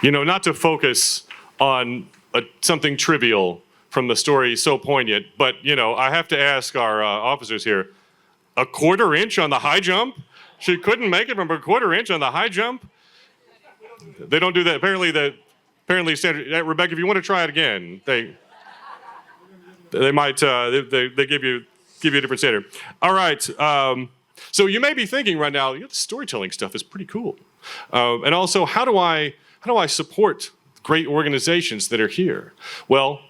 You know, not to focus on something trivial from the story so poignant, but, you know, I have to ask our officers here, a 1/4 inch on the high jump? She couldn't make it from a 1/4 inch on the high jump? They don't do that. Apparently, standard, Rebecca, if you want to try it again, they might, they give you a different standard. All right. So you may be thinking right now, the storytelling stuff is pretty cool. And also, how do I support great organizations that are here? Well,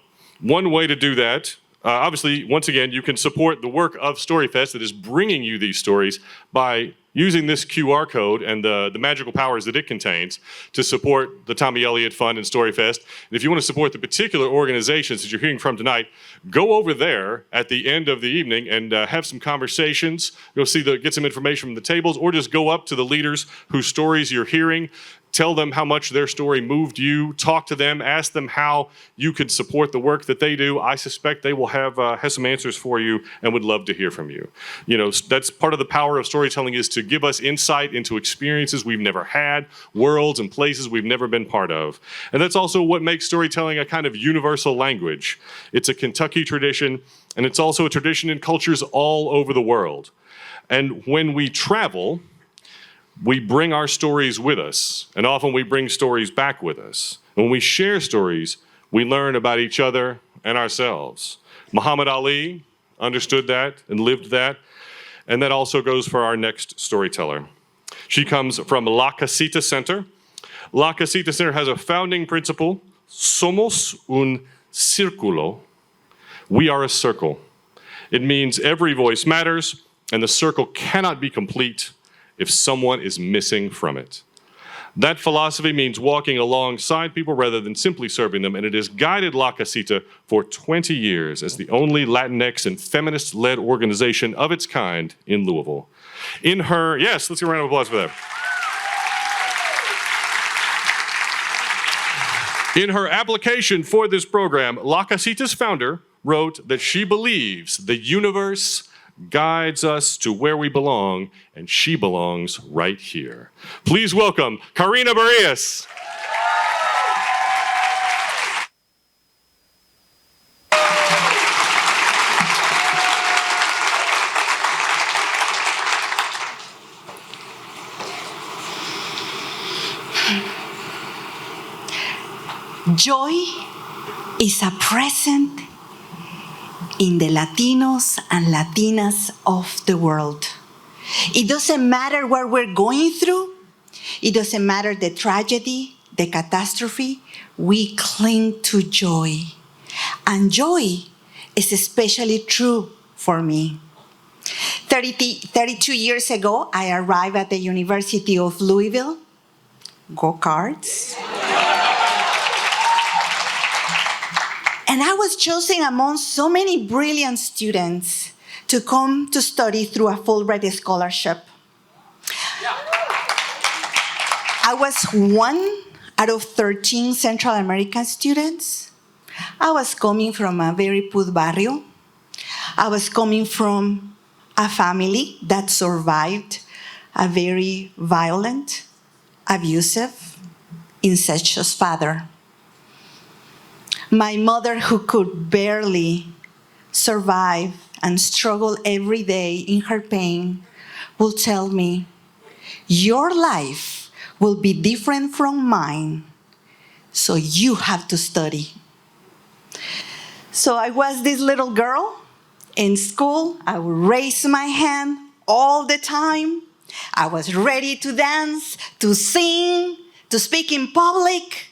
one way to do that, obviously, once again, you can support the work of StoryFest that is bringing you these stories by using this QR code and the magical powers that it contains to support the Tommy Elliott Fund and StoryFest. And if you want to support the particular organizations that you're hearing from tonight, go over there at the end of the evening and have some conversations. Go get some information from the tables, or just go up to the leaders whose stories you're hearing. Tell them how much their story moved you. Talk to them. Ask them how you can support the work that they do. I suspect they will have some answers for you and would love to hear from you. You know, that's part of the power of storytelling, is to give us insight into experiences we've never had, worlds and places we've never been part of. And that's also what makes storytelling a kind of universal language. It's a Kentucky tradition, and it's also a tradition in cultures all over the world. And when we travel, we bring our stories with us, and often we bring stories back with us. And when we share stories, we learn about each other and ourselves. Muhammad Ali understood that and lived that, and that also goes for our next storyteller. She comes from La Casita Center. La Casita Center has a founding principle: somos un círculo. We are a circle. It means every voice matters, and the circle cannot be complete if someone is missing from it. That philosophy means walking alongside people rather than simply serving them, and it has guided La Casita for 20 years as the only Latinx and feminist-led organization of its kind in Louisville. Yes, let's give a round of applause for that. In her application for this program, La Casita's founder wrote that she believes the universe guides us to where we belong, and she belongs right here. Please welcome Karina Barrias. Joy is a present in the Latinos and Latinas of the world. It doesn't matter what we're going through. It doesn't matter the tragedy, the catastrophe. We cling to joy. And joy is especially true for me. 32 years ago, I arrived at the University of Louisville. Go Cards. And I was chosen among so many brilliant students to come to study through a Fulbright scholarship. I was one out of 13 Central American students. I was coming from a very poor barrio. I was coming from a family that survived a very violent, abusive, incestuous father. My mother, who could barely survive and struggle every day in her pain, will tell me, your life will be different from mine, so you have to study. So I was this little girl in school. I would raise my hand all the time. I was ready to dance, to sing, to speak in public,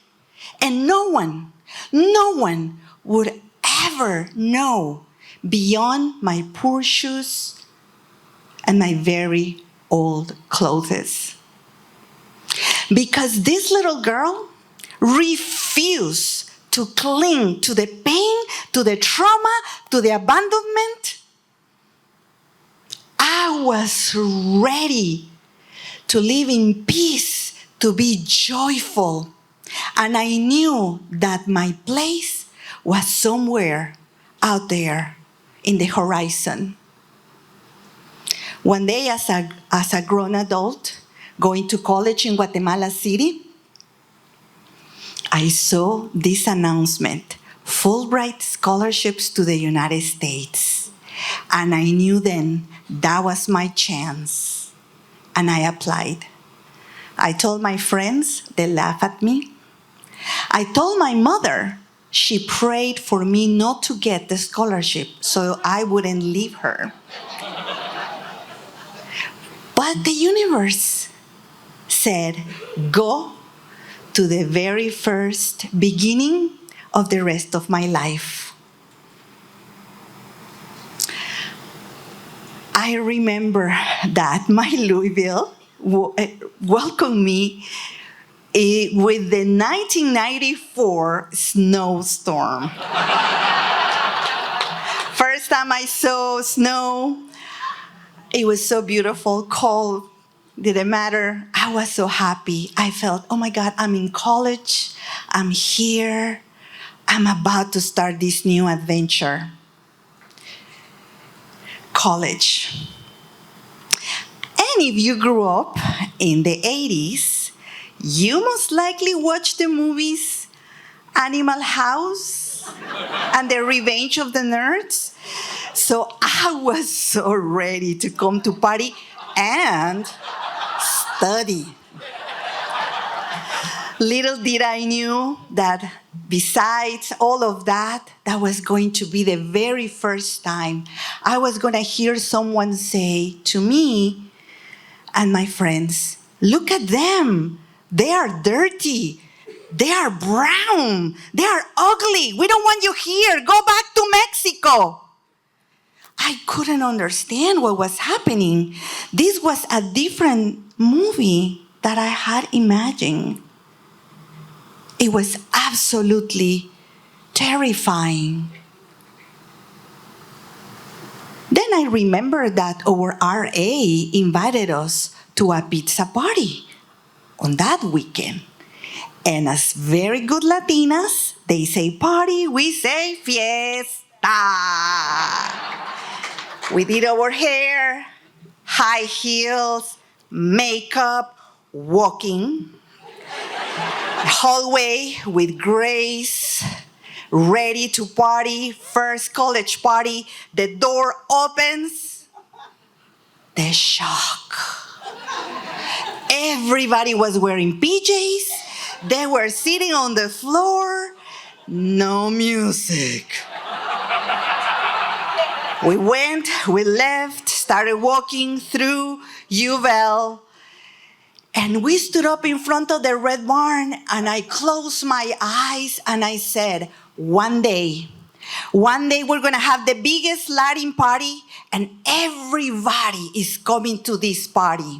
and no one would ever know beyond my poor shoes and my very old clothes. Because this little girl refused to cling to the pain, to the trauma, to the abandonment. I was ready to live in peace, to be joyful. And I knew that my place was somewhere out there in the horizon. One day, as a grown adult, going to college in Guatemala City, I saw this announcement, Fulbright scholarships to the United States. And I knew then that was my chance. And I applied. I told my friends, they laughed at me. I told my mother, she prayed for me not to get the scholarship so I wouldn't leave her. But the universe said, go to the very first beginning of the rest of my life. I remember that my Louisville welcomed me with the 1994 snowstorm. First time I saw snow, it was so beautiful, cold, didn't matter. I was so happy. I felt, oh my God, I'm in college, I'm here, I'm about to start this new adventure. College. And if you grew up in the 80s, you most likely watched the movies Animal House and The Revenge of the Nerds. So I was so ready to come to party and study. Little did I knew that besides all of that, that was going to be the very first time I was going to hear someone say to me and my friends, look at them. They are dirty. They are brown. They are ugly. We don't want you here. Go back to Mexico. I couldn't understand what was happening. This was a different movie that I had imagined. It was absolutely terrifying. Then I remember that our RA invited us to a pizza party on that weekend. And as very good Latinas, they say party, we say fiesta. We did our hair, high heels, makeup, walking. Hallway with grace, ready to party, first college party, the door opens, the shock. Everybody was wearing PJs, they were sitting on the floor, no music. We went, we left, started walking through UVL, and we stood up in front of the Red Barn, and I closed my eyes, and I said, one day we're gonna have the biggest Latin party, and everybody is coming to this party.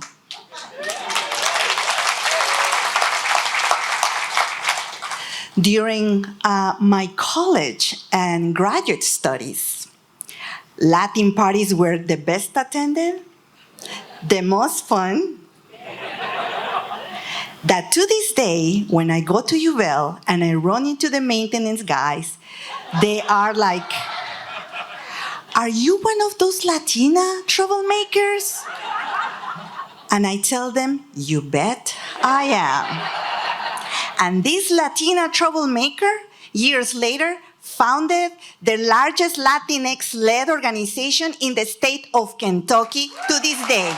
During my college and graduate studies, Latin parties were the best attended, the most fun. That to this day, when I go to UVL and I run into the maintenance guys, they are like, are you one of those Latina troublemakers? And I tell them, you bet I am. And this Latina troublemaker, years later, founded the largest Latinx-led organization in the state of Kentucky to this day.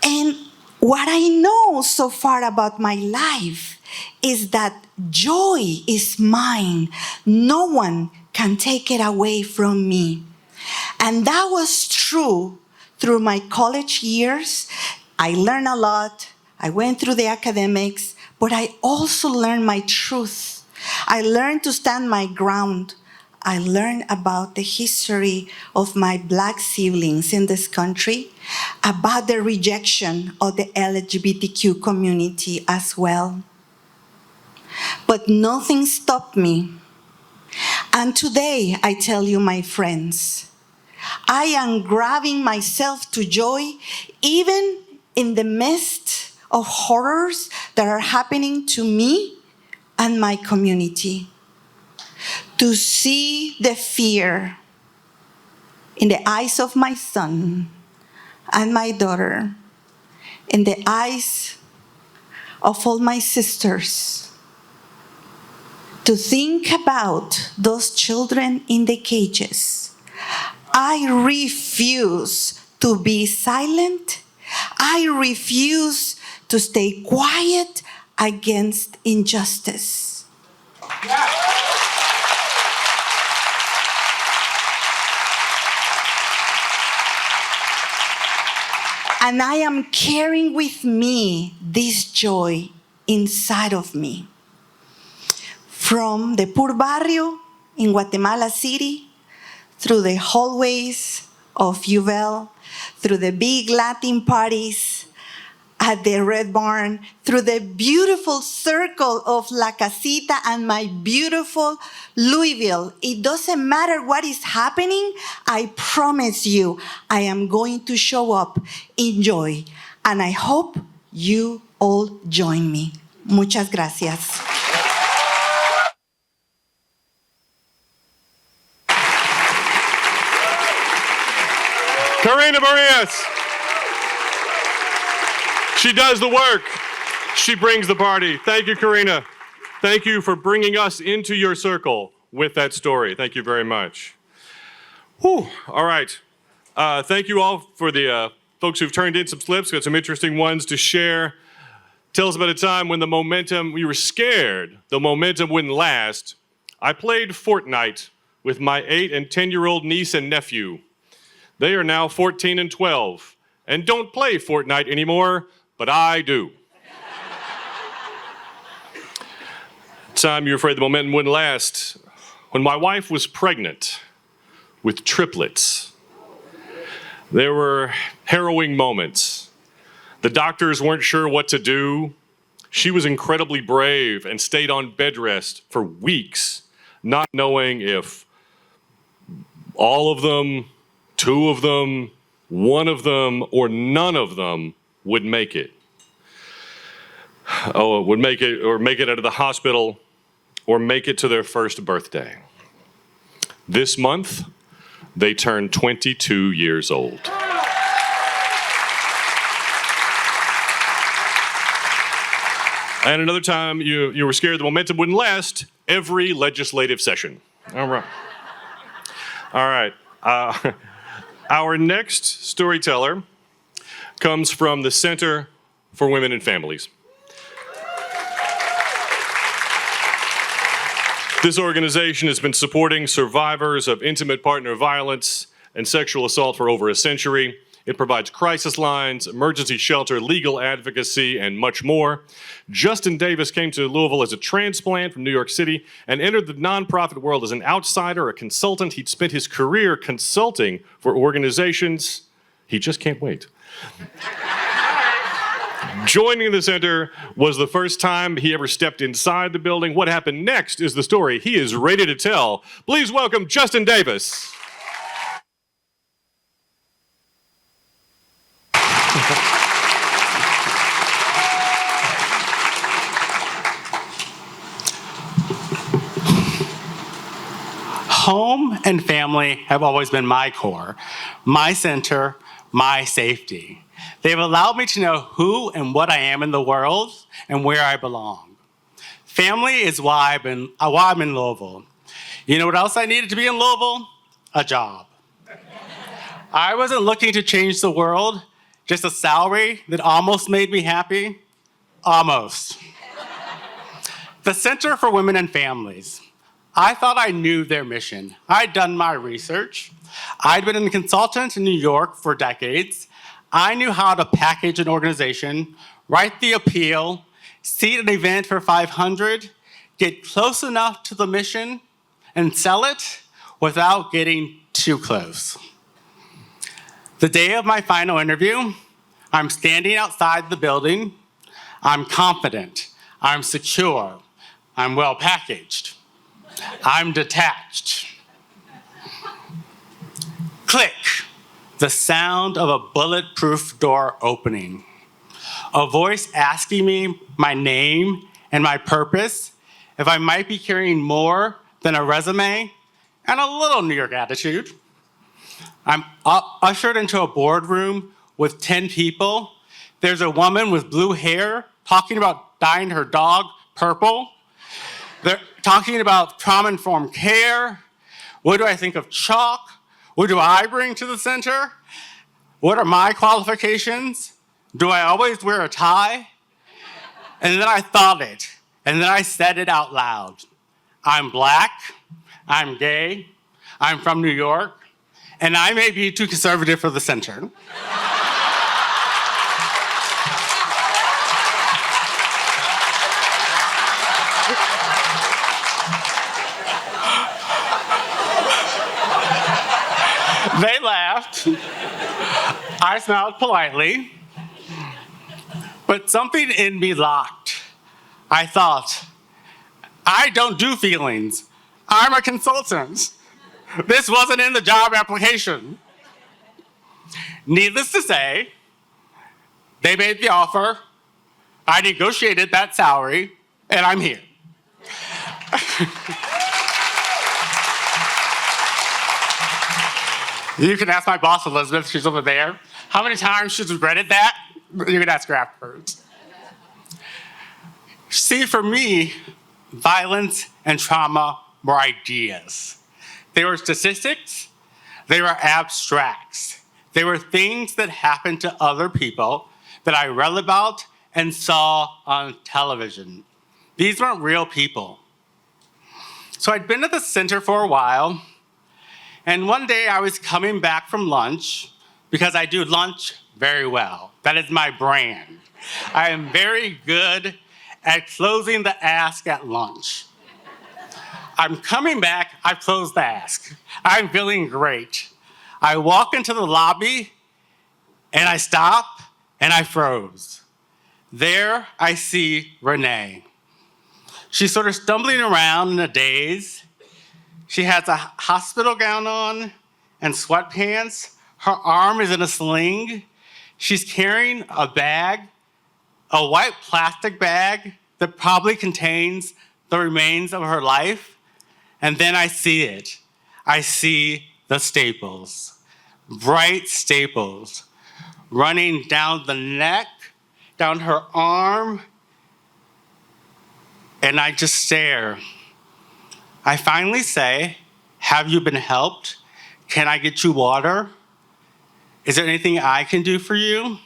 And what I know so far about my life is that joy is mine. No one can take it away from me. And that was true through my college years. I learned a lot. I went through the academics, but I also learned my truth. I learned to stand my ground. I learned about the history of my Black siblings in this country, about the rejection of the LGBTQ community as well. But nothing stopped me. And today, I tell you, my friends, I am grabbing myself to joy even in the midst of horrors that are happening to me and my community. To see the fear in the eyes of my son and my daughter, in the eyes of all my sisters, to think about those children in the cages. I refuse to be silent. I refuse to stay quiet against injustice. Yeah. And I am carrying with me this joy inside of me. from the poor barrio in Guatemala City, through the hallways of Uvel, through the big Latin parties at the Red Barn, through the beautiful circle of La Casita and my beautiful Louisville. It doesn't matter what is happening, I promise you, I am going to show up in joy. And I hope you all join me. Muchas gracias. Karina Barrias. She does the work. She brings the party. Thank you, Karina. Thank you for bringing us into your circle with that story. Thank you very much. Whew. All right. Thank you all for the folks who've turned in some slips. Got some interesting ones to share. Tell us about a time when you were scared the momentum wouldn't last. I played Fortnite with my 8 and 10-year-old niece and nephew. They are now 14 and 12 and don't play Fortnite anymore, but I do. Time you're afraid the momentum wouldn't last. When my wife was pregnant with triplets, there were harrowing moments. The doctors weren't sure what to do. She was incredibly brave and stayed on bed rest for weeks, not knowing if all of them, 2 of them, 1 of them, or none of them would make it. Would make it out of the hospital, or make it to their first birthday. This month, they turned 22 years old. And another time you were scared the momentum wouldn't last, every legislative session. All right. All right. Our next storyteller comes from the Center for Women and Families. This organization has been supporting survivors of intimate partner violence and sexual assault for over a century. It provides crisis lines, emergency shelter, legal advocacy, and much more. Justin Davis came to Louisville as a transplant from New York City and entered the nonprofit world as an outsider, a consultant. He'd spent his career consulting for organizations. He just can't wait. Joining the center was the first time he ever stepped inside the building. What happened next is the story he is ready to tell. Please welcome Justin Davis. Home and family have always been my core, my center, my safety. They've allowed me to know who and what I am in the world and where I belong. Family is why I'm in Louisville. You know what else I needed to be in Louisville? A job. I wasn't looking to change the world, just a salary that almost made me happy. Almost. The Center for Women and Families. I thought I knew their mission. I'd done my research. I'd been a consultant in New York for decades. I knew how to package an organization, write the appeal, seat an event for 500, get close enough to the mission, and sell it without getting too close. The day of my final interview, I'm standing outside the building. I'm confident. I'm secure. I'm well packaged. I'm detached. Click, the sound of a bulletproof door opening. A voice asking me my name and my purpose, if I might be carrying more than a resume and a little New York attitude. I'm ushered into a boardroom with 10 people. There's a woman with blue hair talking about dyeing her dog purple. They're talking about trauma-informed care. What do I think of chalk? What do I bring to the center? What are my qualifications? Do I always wear a tie? And then I thought it, and then I said it out loud. I'm Black, I'm gay, I'm from New York, and I may be too conservative for the center. laughed. I smiled politely, but something in me locked. I thought, I don't do feelings. I'm a consultant. This wasn't in the job application. Needless to say, they made the offer. I negotiated that salary, and I'm here. You can ask my boss, Elizabeth, she's over there. How many times she's regretted that? You can ask her afterwards. See, for me, violence and trauma were ideas. They were statistics, they were abstracts. They were things that happened to other people that I read about and saw on television. These weren't real people. So I'd been at the center for a while, and one day I was coming back from lunch, because I do lunch very well. That is my brand. I am very good at closing the ask at lunch. I'm coming back, I've closed the ask. I'm feeling great. I walk into the lobby, and I stop, and I froze. There I see Renee. She's sort of stumbling around in a daze. She has a hospital gown on and sweatpants. Her arm is in a sling. She's carrying a bag, a white plastic bag that probably contains the remains of her life. And then I see it. I see the staples, bright staples, running down the neck, down her arm, and I just stare. I finally say, have you been helped? Can I get you water? Is there anything I can do for you?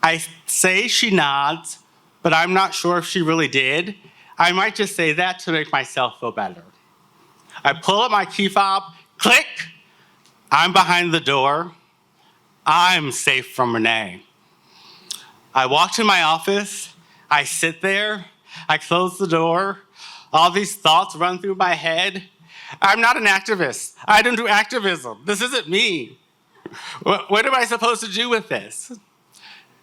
I say she nods, but I'm not sure if she really did. I might just say that to make myself feel better. I pull up my key fob, click, I'm behind the door. I'm safe from Renee. I walk to my office, I sit there, I close the door. All these thoughts run through my head. I'm not an activist. I don't do activism. This isn't me. What am I supposed to do with this?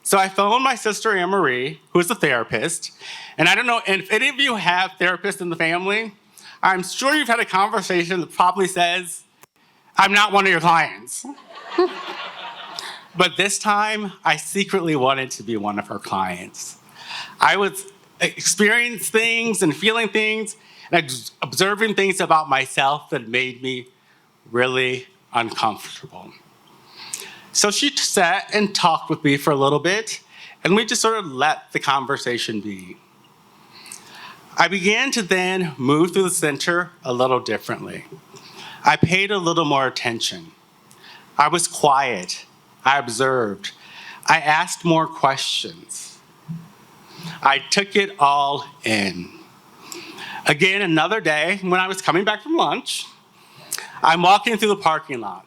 So I phoned my sister Anne Marie, who is a therapist. And I don't know if any of you have therapists in the family. I'm sure you've had a conversation that probably says, I'm not one of your clients. But this time, I secretly wanted to be one of her clients. I was experiencing things and feeling things and observing things about myself that made me really uncomfortable. So she sat and talked with me for a little bit, and we just sort of let the conversation be. I began to then move through the center a little differently. I paid a little more attention. I was quiet. I observed. I asked more questions. I took it all in. Again, another day, when I was coming back from lunch, I'm walking through the parking lot,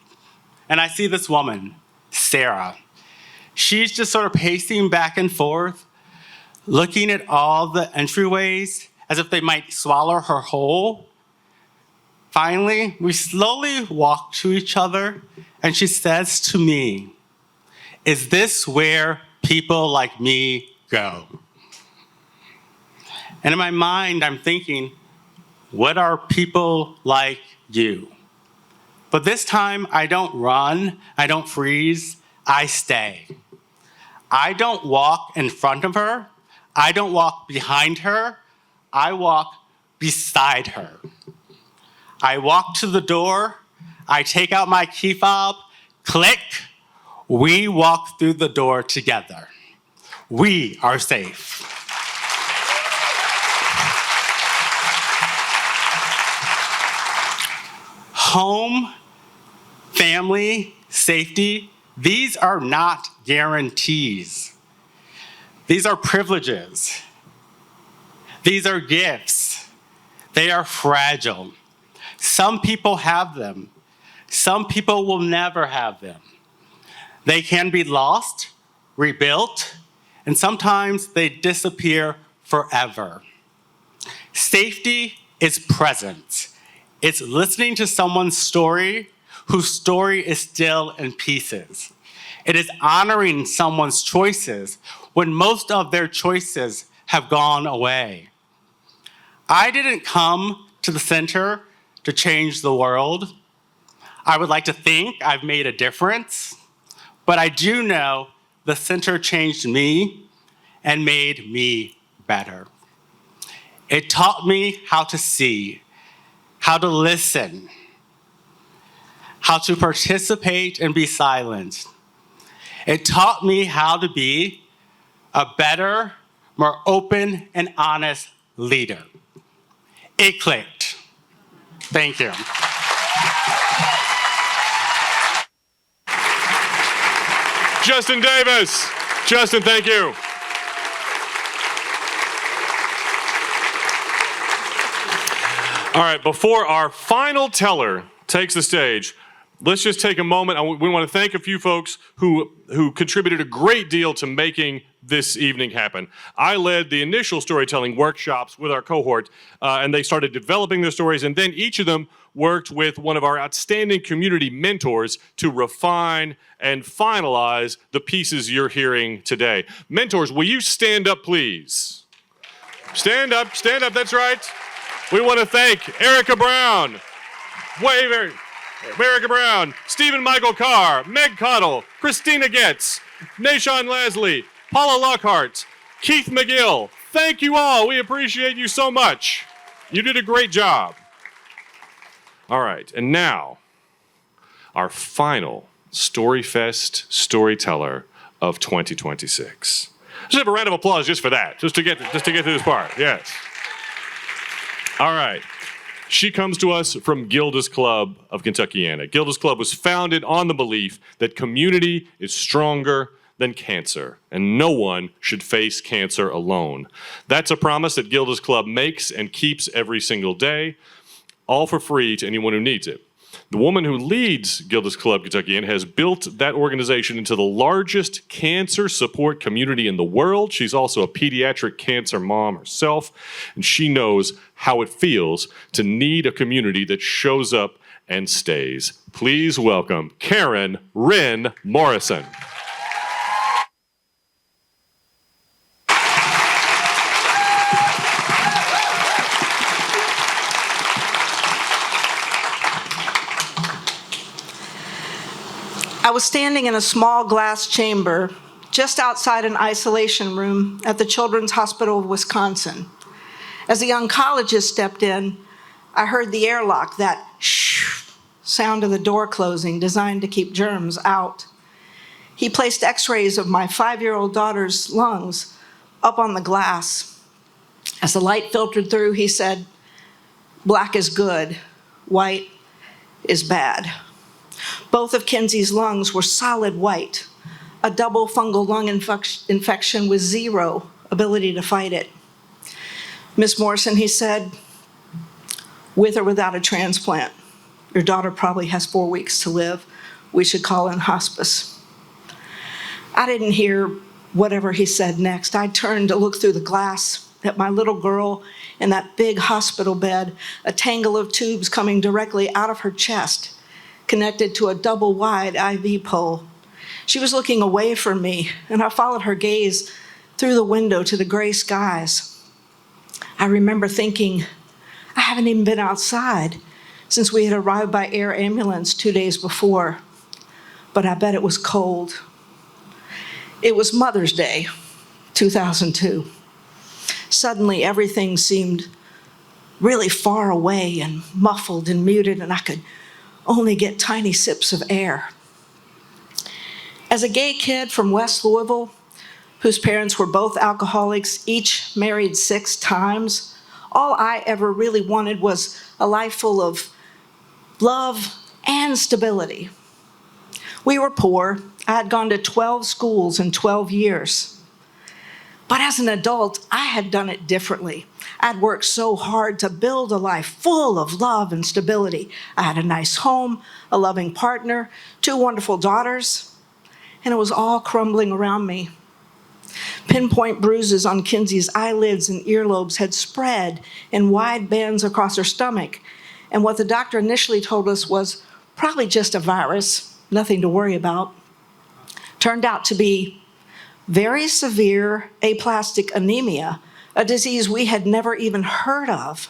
and I see this woman, Sarah. She's just sort of pacing back and forth, looking at all the entryways as if they might swallow her whole. Finally, we slowly walk to each other, and she says to me, "Is this where people like me go?" And in my mind, I'm thinking, what are people like you? But this time, I don't run, I don't freeze, I stay. I don't walk in front of her, I don't walk behind her, I walk beside her. I walk to the door, I take out my key fob, click, we walk through the door together. We are safe. Home, family, safety, these are not guarantees. These are privileges. These are gifts. They are fragile. Some people have them. Some people will never have them. They can be lost, rebuilt, and sometimes they disappear forever. Safety is present. It's listening to someone's story whose story is still in pieces. It is honoring someone's choices when most of their choices have gone away. I didn't come to the center to change the world. I would like to think I've made a difference, but I do know the center changed me and made me better. It taught me how to see, how to listen, how to participate and be silent. It taught me how to be a better, more open and honest leader. It clicked. Thank you. Justin Davis. Justin, thank you. All right, before our final teller takes the stage, let's just take a moment. We want to thank a few folks who contributed a great deal to making this evening happen. I led the initial storytelling workshops with our cohort, and they started developing their stories, and then each of them worked with one of our outstanding community mentors to refine and finalize the pieces you're hearing today. Mentors, will you stand up, please? Stand up, that's right. We want to thank Erica Brown, Erica Brown, Stephen Michael Carr, Meg Cottle, Christina Getz, Nashon Leslie, Paula Lockhart, Keith McGill. Thank you all. We appreciate you so much. You did a great job. All right, and now, our final StoryFest storyteller of 2026. Let's have a round of applause just for that, just to get through this part. Yes. All right. She comes to us from Gilda's Club of Kentuckiana. Gilda's Club was founded on the belief that community is stronger than cancer, and no one should face cancer alone. That's a promise that Gilda's Club makes and keeps every single day, all for free to anyone who needs it. The woman who leads Gilda's Club Kentuckiana has built that organization into the largest cancer support community in the world. She's also a pediatric cancer mom herself, and she knows how it feels to need a community that shows up and stays. Please welcome Karen Wren Morrison. I was standing in a small glass chamber just outside an isolation room at the Children's Hospital of Wisconsin. As the oncologist stepped in, I heard the airlock, that shh sound of the door closing, designed to keep germs out. He placed x-rays of my 5-year-old daughter's lungs up on the glass. As the light filtered through, he said, "Black is good, white is bad." Both of Kenzie's lungs were solid white, a double fungal lung infection with zero ability to fight it. "Miss Morrison," he said, "with or without a transplant, your daughter probably has 4 weeks to live. We should call in hospice." I didn't hear whatever he said next. I turned to look through the glass at my little girl in that big hospital bed, a tangle of tubes coming directly out of her chest, connected to a double-wide IV pole. She was looking away from me, and I followed her gaze through the window to the gray skies. I remember thinking, I haven't even been outside since we had arrived by air ambulance 2 days before, but I bet it was cold. It was Mother's Day, 2002. Suddenly, everything seemed really far away and muffled and muted, and I could only get tiny sips of air. As a gay kid from West Louisville, whose parents were both alcoholics, each married 6 times, all I ever really wanted was a life full of love and stability. We were poor. I had gone to 12 schools in 12 years. But as an adult, I had done it differently. I'd worked so hard to build a life full of love and stability. I had a nice home, a loving partner, 2 wonderful daughters, and it was all crumbling around me. Pinpoint bruises on Kenzie's eyelids and earlobes had spread in wide bands across her stomach, and what the doctor initially told us was probably just a virus, nothing to worry about. Turned out to be very severe aplastic anemia, a disease we had never even heard of.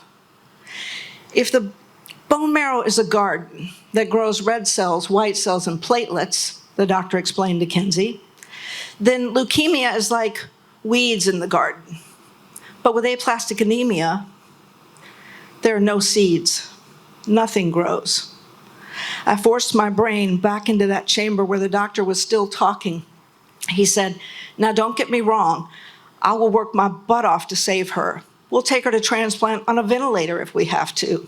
If the bone marrow is a garden that grows red cells, white cells, and platelets, the doctor explained to Kinsey, then leukemia is like weeds in the garden. But with aplastic anemia, there are no seeds. Nothing grows. I forced my brain back into that chamber where the doctor was still talking. He said, "Now don't get me wrong. I will work my butt off to save her. We'll take her to transplant on a ventilator if we have to."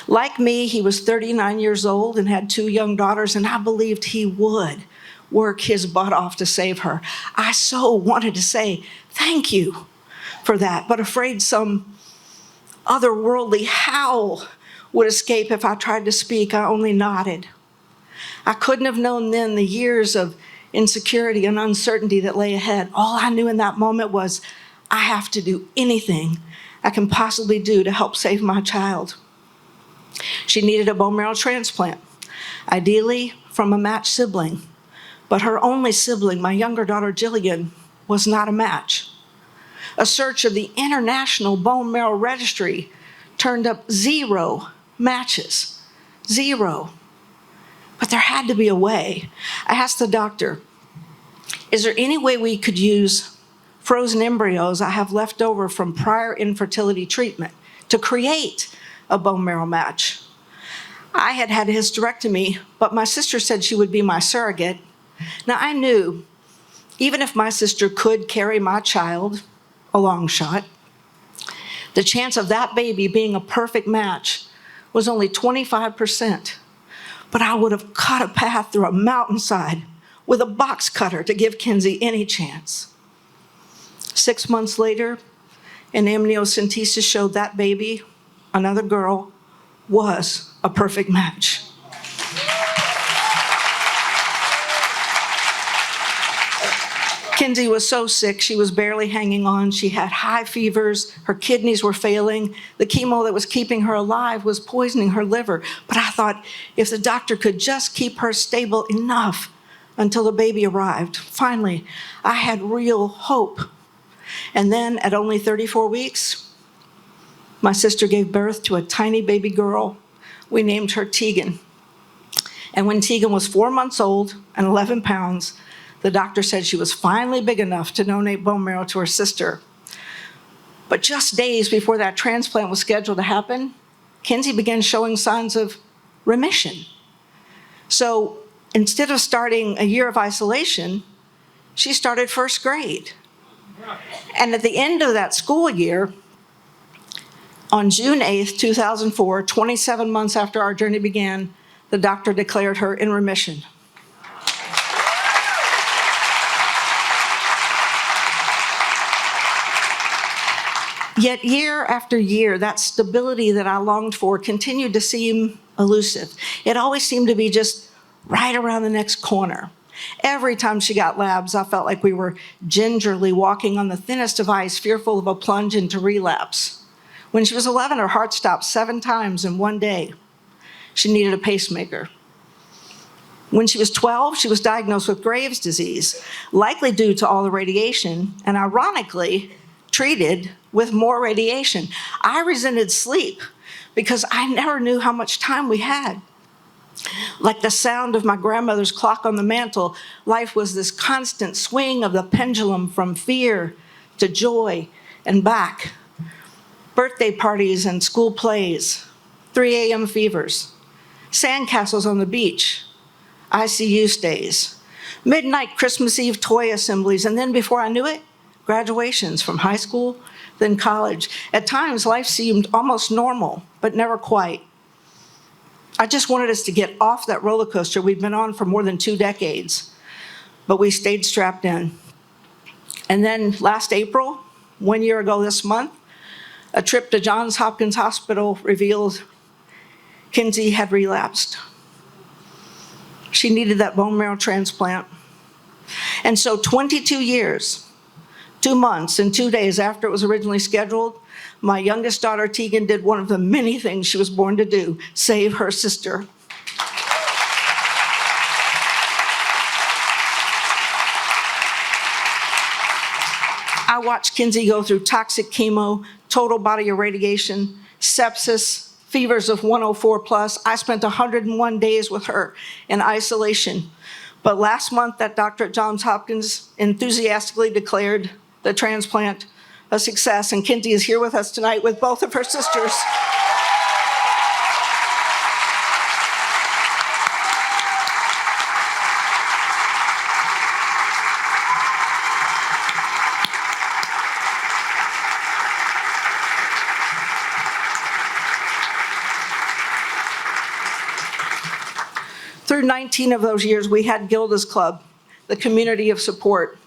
Like me, he was 39 years old and had 2 young daughters, and I believed he would work his butt off to save her. I so wanted to say thank you for that, but afraid some otherworldly howl would escape if I tried to speak. I only nodded. I couldn't have known then the years of insecurity and uncertainty that lay ahead. All I knew in that moment was I have to do anything I can possibly do to help save my child. She needed a bone marrow transplant, ideally from a matched sibling, but her only sibling, my younger daughter Jillian, was not a match. A search of the International Bone Marrow Registry turned up 0 matches. 0. But there had to be a way. I asked the doctor, "Is there any way we could use frozen embryos I have left over from prior infertility treatment to create a bone marrow match?" I had had a hysterectomy, but my sister said she would be my surrogate. Now I knew, even if my sister could carry my child, a long shot, the chance of that baby being a perfect match was only 25%. But I would have cut a path through a mountainside with a box cutter to give Kinsey any chance. 6 months later, an amniocentesis showed that baby, another girl, was a perfect match. Kinsey was so sick, she was barely hanging on. She had high fevers, her kidneys were failing. The chemo that was keeping her alive was poisoning her liver. But I thought, if the doctor could just keep her stable enough until the baby arrived. Finally, I had real hope. And then at only 34 weeks, my sister gave birth to a tiny baby girl. We named her Tegan. And when Tegan was 4 months old and 11 pounds, the doctor said she was finally big enough to donate bone marrow to her sister. But just days before that transplant was scheduled to happen, Kinsey began showing signs of remission. So instead of starting a year of isolation, she started first grade. And at the end of that school year, on June 8th, 2004, 27 months after our journey began, the doctor declared her in remission. Yet year after year, that stability that I longed for continued to seem elusive. It always seemed to be just right around the next corner. Every time she got labs, I felt like we were gingerly walking on the thinnest of ice, fearful of a plunge into relapse. When she was 11, her heart stopped 7 times in one day. She needed a pacemaker. When she was 12, she was diagnosed with Graves' disease, likely due to all the radiation, and ironically, treated with more radiation. I resented sleep because I never knew how much time we had. Like the sound of my grandmother's clock on the mantle, life was this constant swing of the pendulum from fear to joy and back. Birthday parties and school plays, 3 a.m. fevers, sandcastles on the beach, ICU stays, midnight Christmas Eve toy assemblies, and then before I knew it, graduations from high school, then college. At times, life seemed almost normal, but never quite. I just wanted us to get off that roller coaster we'd been on for more than 2 decades, but we stayed strapped in. And then last April, 1 year ago this month, a trip to Johns Hopkins Hospital revealed Kinsey had relapsed. She needed that bone marrow transplant. And so 22 years, 2 months and 2 days after it was originally scheduled, my youngest daughter, Tegan, did one of the many things she was born to do, save her sister. I watched Kinsey go through toxic chemo, total body irradiation, sepsis, fevers of 104 plus. I spent 101 days with her in isolation. But last month, that doctor at Johns Hopkins enthusiastically declared the transplant a success, and Kinsey is here with us tonight with both of her sisters. Through 19 of those years, we had Gilda's Club, the community of support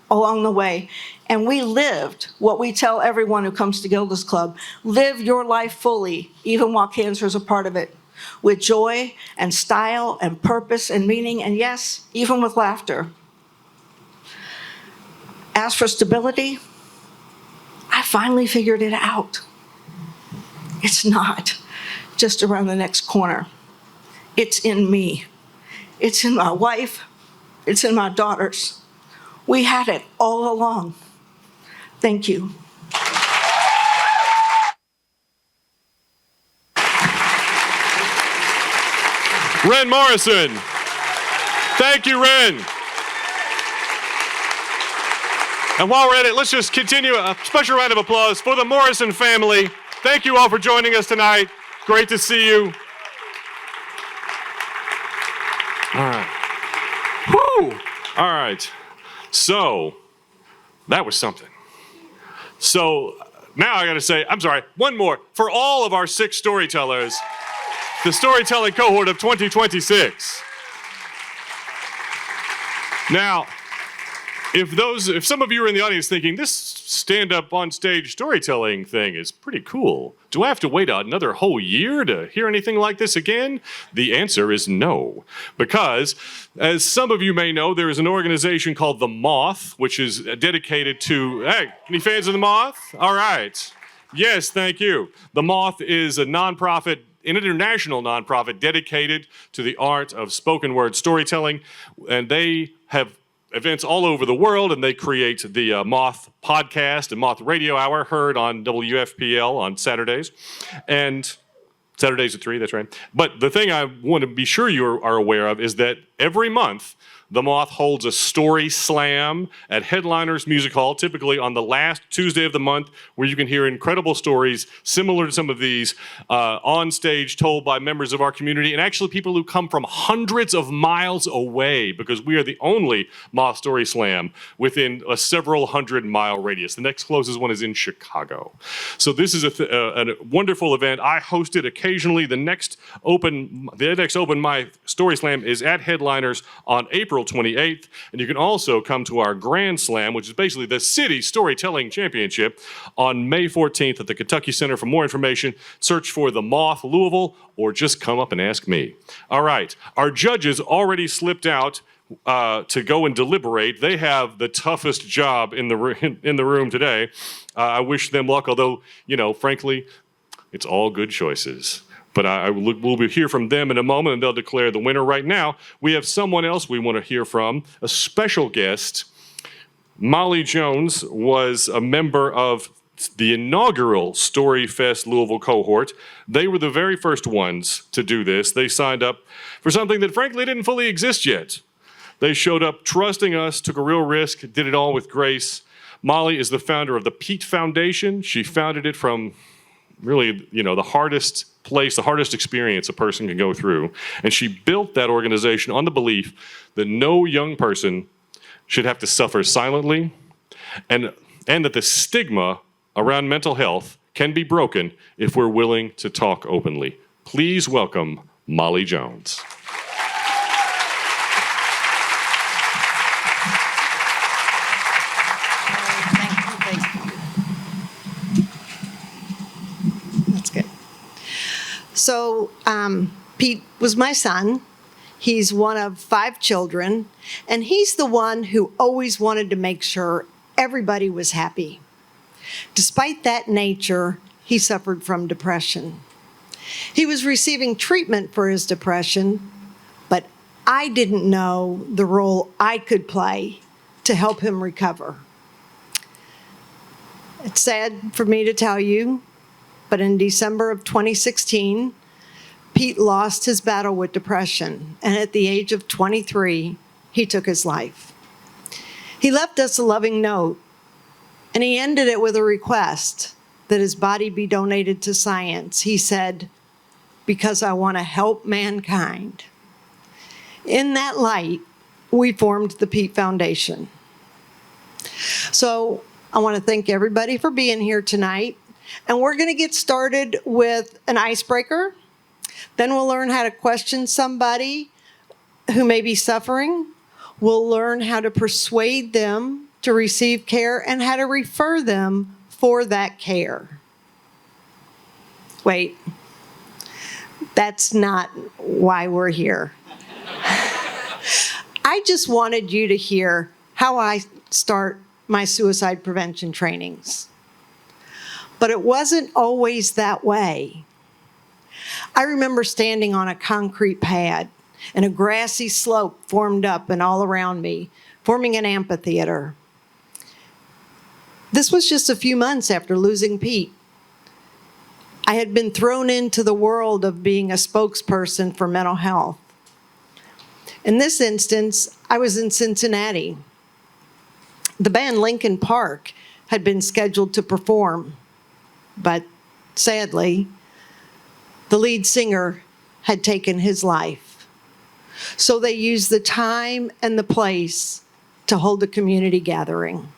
along the way. And we lived what we tell everyone who comes to Gilda's Club: live your life fully, even while cancer is a part of it, with joy and style and purpose and meaning, and yes, even with laughter. As for stability, I finally figured it out. It's not just around the next corner. It's in me. It's in my wife. It's in my daughters. We had it all along. Thank you. Ren Morrison. Thank you, Ren. And while we're at it, let's just continue. A special round of applause for the Morrison family. Thank you all for joining us tonight. Great to see you. All right. Whew. All right. So, that was something. So, now I got to say, I'm sorry, one more. For all of our 6 storytellers, the storytelling cohort of 2026. Now, if some of you are in the audience thinking, this stand-up on stage storytelling thing is pretty cool, do I have to wait another whole year to hear anything like this again? The answer is no, because as some of you may know, there is an organization called The Moth, which is dedicated to, hey, any fans of The Moth? All right. Yes, thank you. The Moth is a nonprofit, an international nonprofit dedicated to the art of spoken word storytelling, and they have events all over the world, and they create the Moth podcast and Moth Radio Hour, heard on WFPL on Saturdays. And Saturdays at 3, that's right. But the thing I want to be sure you are aware of is that every month, The Moth holds a story slam at Headliners Music Hall, typically on the last Tuesday of the month, where you can hear incredible stories similar to some of these on stage told by members of our community, and actually people who come from hundreds of miles away, because we are the only Moth Story Slam within a several 100-mile radius. The next closest one is in Chicago. So this is a wonderful event. I host it occasionally. The next open my Story Slam is at Headliners on April 28th, and you can also come to our Grand Slam, which is basically the City Storytelling Championship, on May 14th at the Kentucky Center. For more information, search for The Moth Louisville, or just come up and ask me. All right, our judges already slipped out to go and deliberate. They have the toughest job in the room today. I wish them luck, although, frankly, it's all good choices. But we'll hear from them in a moment, and they'll declare the winner. Right now, we have someone else we want to hear from, a special guest. Molly Jones was a member of the inaugural StoryFest Louisville cohort. They were the very first ones to do this. They signed up for something that, frankly, didn't fully exist yet. They showed up trusting us, took a real risk, did it all with grace. Molly is the founder of the Pete Foundation. She founded it from really, the hardest place, the hardest experience a person can go through. And she built that organization on the belief that no young person should have to suffer silently, and that the stigma around mental health can be broken if we're willing to talk openly. Please welcome Molly Jones. So Pete was my son. He's one of 5 children, and he's the one who always wanted to make sure everybody was happy. Despite that nature, he suffered from depression. He was receiving treatment for his depression, but I didn't know the role I could play to help him recover. It's sad for me to tell you, but in December of 2016, Pete lost his battle with depression, and at the age of 23, he took his life. He left us a loving note, and he ended it with a request that his body be donated to science. He said, "Because I want to help mankind." In that light, we formed the Pete Foundation. So I want to thank everybody for being here tonight. And we're going to get started with an icebreaker. Then we'll learn how to question somebody who may be suffering. We'll learn how to persuade them to receive care and how to refer them for that care. Wait, that's not why we're here. I just wanted you to hear how I start my suicide prevention trainings. But it wasn't always that way. I remember standing on a concrete pad and a grassy slope formed up and all around me, forming an amphitheater. This was just a few months after losing Pete. I had been thrown into the world of being a spokesperson for mental health. In this instance, I was in Cincinnati. The band Linkin Park had been scheduled to perform, but sadly, the lead singer had taken his life. So they used the time and the place to hold a community gathering.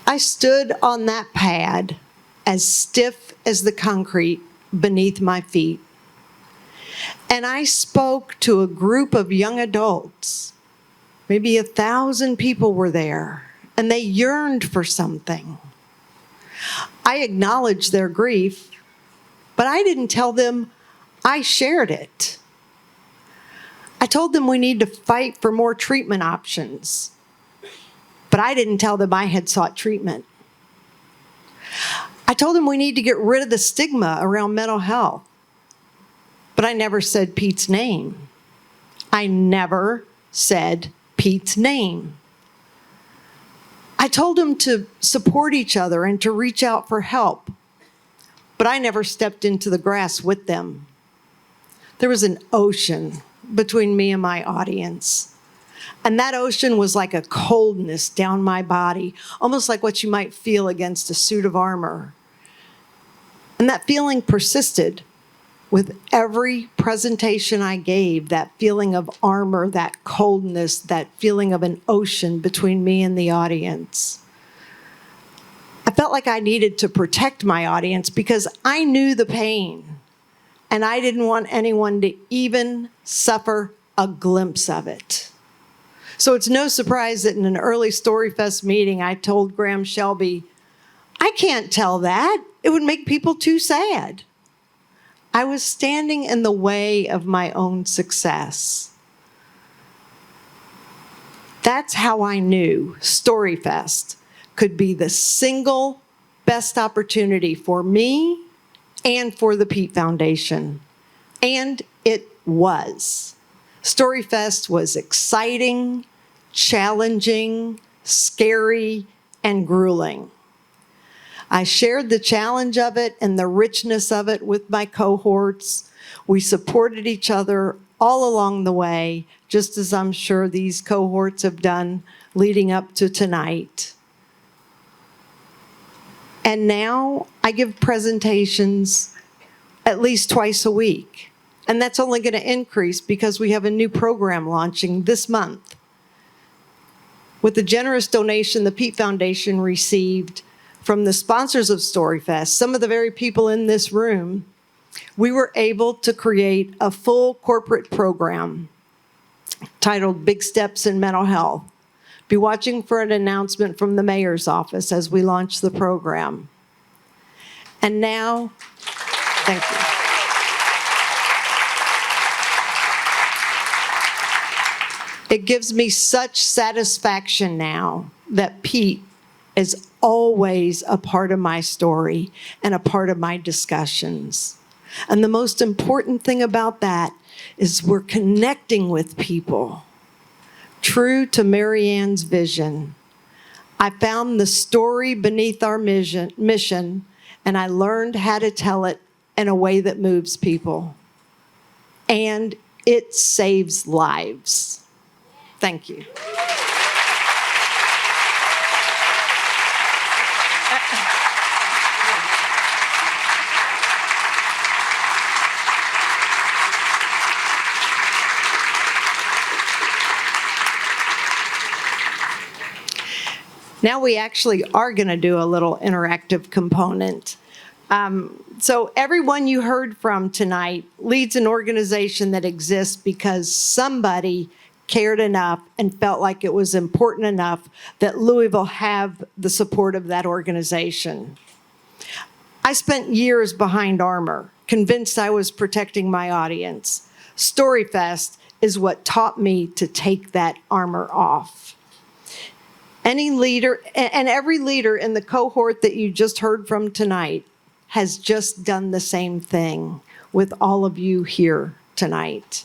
I stood on that pad as stiff as the concrete beneath my feet. And I spoke to a group of young adults. Maybe 1,000 people were there, and they yearned for something. I acknowledged their grief, but I didn't tell them I shared it. I told them we need to fight for more treatment options, but I didn't tell them I had sought treatment. I told them we need to get rid of the stigma around mental health, but I never said Pete's name. I never said Pete's name. I told them to support each other and to reach out for help, but I never stepped into the grass with them. There was an ocean between me and my audience, and that ocean was like a coldness down my body, almost like what you might feel against a suit of armor. And that feeling persisted with every presentation I gave, that feeling of armor, that coldness, that feeling of an ocean between me and the audience. I felt like I needed to protect my audience because I knew the pain, and I didn't want anyone to even suffer a glimpse of it. So it's no surprise that in an early StoryFest meeting, I told Graham Shelby, "I can't tell that. It would make people too sad." I was standing in the way of my own success. That's how I knew StoryFest could be the single best opportunity for me and for the Pete Foundation. And it was. StoryFest was exciting, challenging, scary, and grueling. I shared the challenge of it and the richness of it with my cohorts. We supported each other all along the way, just as I'm sure these cohorts have done leading up to tonight. And now I give presentations at least twice a week. And that's only going to increase because we have a new program launching this month. With the generous donation the Pete Foundation received from the sponsors of StoryFest, some of the very people in this room, we were able to create a full corporate program titled Big Steps in Mental Health. Be watching for an announcement from the mayor's office as we launch the program. And now, thank you. It gives me such satisfaction now that Pete is always a part of my story and a part of my discussions. And the most important thing about that is we're connecting with people. True to Mary Ann's vision, I found the story beneath our mission, and I learned how to tell it in a way that moves people. And it saves lives. Thank you. Now we actually are going to do a little interactive component. So everyone you heard from tonight leads an organization that exists because somebody cared enough and felt like it was important enough that Louisville have the support of that organization. I spent years behind armor, convinced I was protecting my audience. StoryFest is what taught me to take that armor off. Any leader, and every leader in the cohort that you just heard from tonight has just done the same thing with all of you here tonight.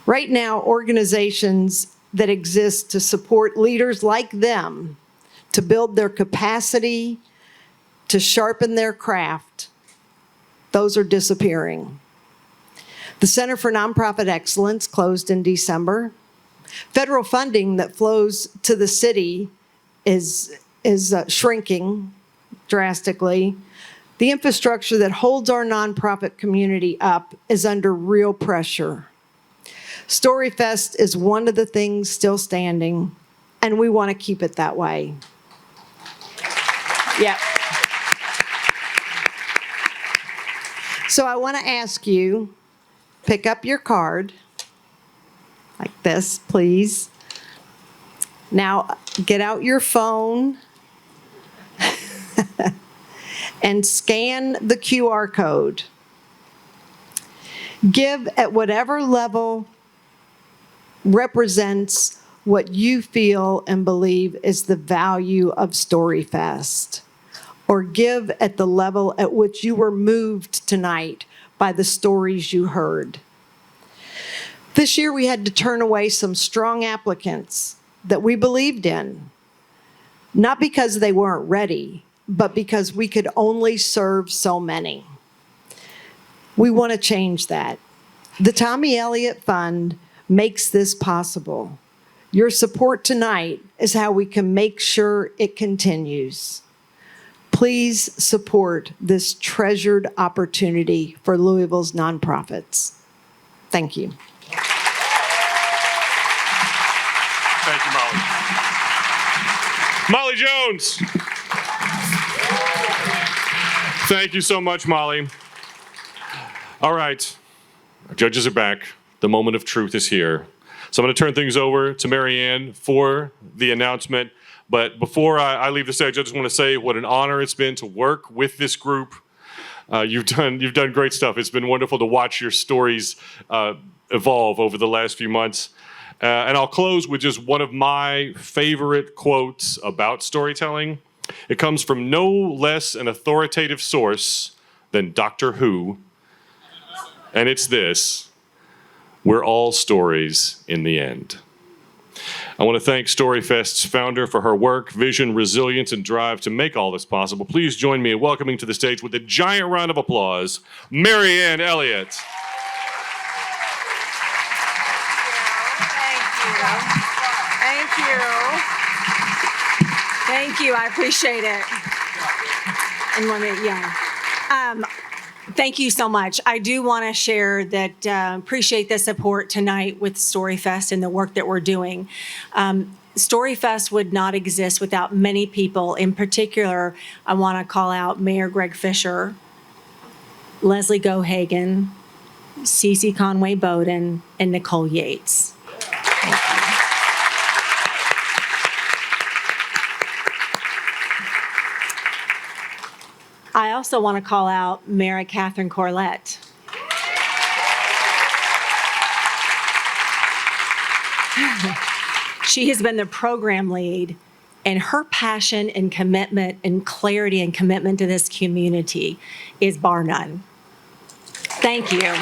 Right now, organizations that exist to support leaders like them to build their capacity, to sharpen their craft, those are disappearing. The Center for Nonprofit Excellence closed in December. Federal funding that flows to the city is shrinking drastically. The infrastructure that holds our nonprofit community up is under real pressure. StoryFest is one of the things still standing, and we want to keep it that way. Yeah. So I want to ask you, pick up your card. Like this, please. Now, get out your phone and scan the QR code. Give at whatever level represents what you feel and believe is the value of StoryFest, or give at the level at which you were moved tonight by the stories you heard. This year, we had to turn away some strong applicants that we believed in, not because they weren't ready, but because we could only serve so many. We want to change that. The Tommy Elliott Fund makes this possible. Your support tonight is how we can make sure it continues. Please support this treasured opportunity for Louisville's nonprofits. Thank you. Thank you, Molly. Molly Jones. Thank you so much, Molly. All right, our judges are back. The moment of truth is here. So I'm going to turn things over to Marianne for the announcement. But before I leave the stage, I just want to say what an honor it's been to work with this group. You've done great stuff. It's been wonderful to watch your stories evolve over the last few months. And I'll close with just one of my favorite quotes about storytelling. It comes from no less an authoritative source than Doctor Who. And it's this: we're all stories in the end. I want to thank StoryFest's founder for her work, vision, resilience, and drive to make all this possible. Please join me in welcoming to the stage with a giant round of applause, Marianne Elliott. Thank you. I appreciate it. And thank you so much. I do want to share that appreciate the support tonight with StoryFest and the work that we're doing. StoryFest would not exist without many people. In particular, I want to call out Mayor Greg Fisher, Leslie Gohagan, Cece Conway Bowden, and Nicole Yates. I also want to call out Mary Catherine Corlett. She has been the program lead, and her passion and commitment and clarity and commitment to this community is bar none. Thank you.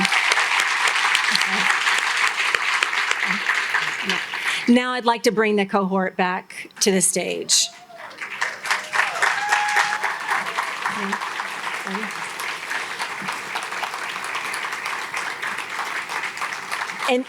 Now I'd like to bring the cohort back to the stage. And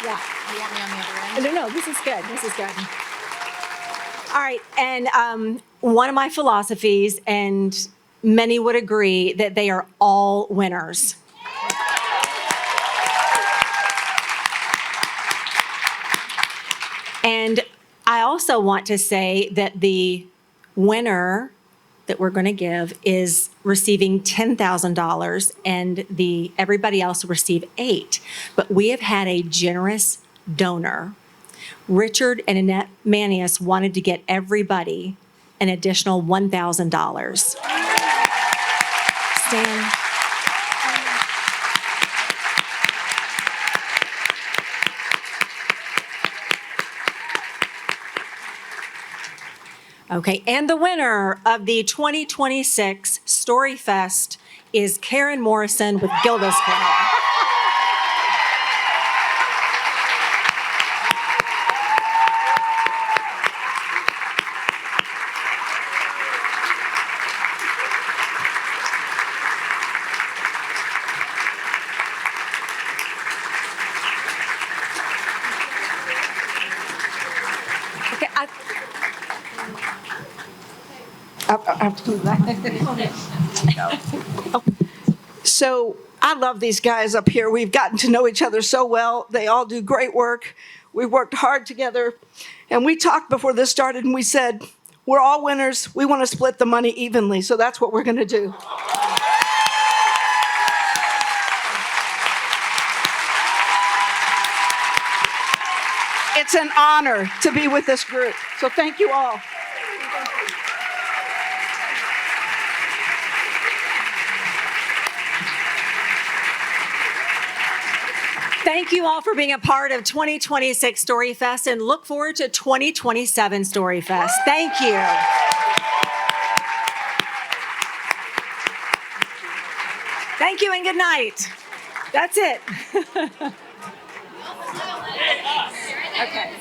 yeah. You want me on the other end? No, this is good. This is good. All right, and one of my philosophies, and many would agree, that they are all winners. And I also want to say that the winner that we're going to give is receiving $10,000, and everybody else will receive $8,000. But we have had a generous donor. Richard and Annette Manius wanted to get everybody an additional $1,000. Stan. Okay, and the winner of the 2026 StoryFest is Karen Morrison with Gilda's Club. Okay, So I love these guys up here. We've gotten to know each other so well. They all do great work. We worked hard together. And we talked before this started and we said, we're all winners. We want to split the money evenly. So that's what we're going to do. It's an honor to be with this group. So thank you all. Thank you all for being a part of 2026 StoryFest, and look forward to 2027 StoryFest. Thank you. Thank you and good night. That's it. Okay.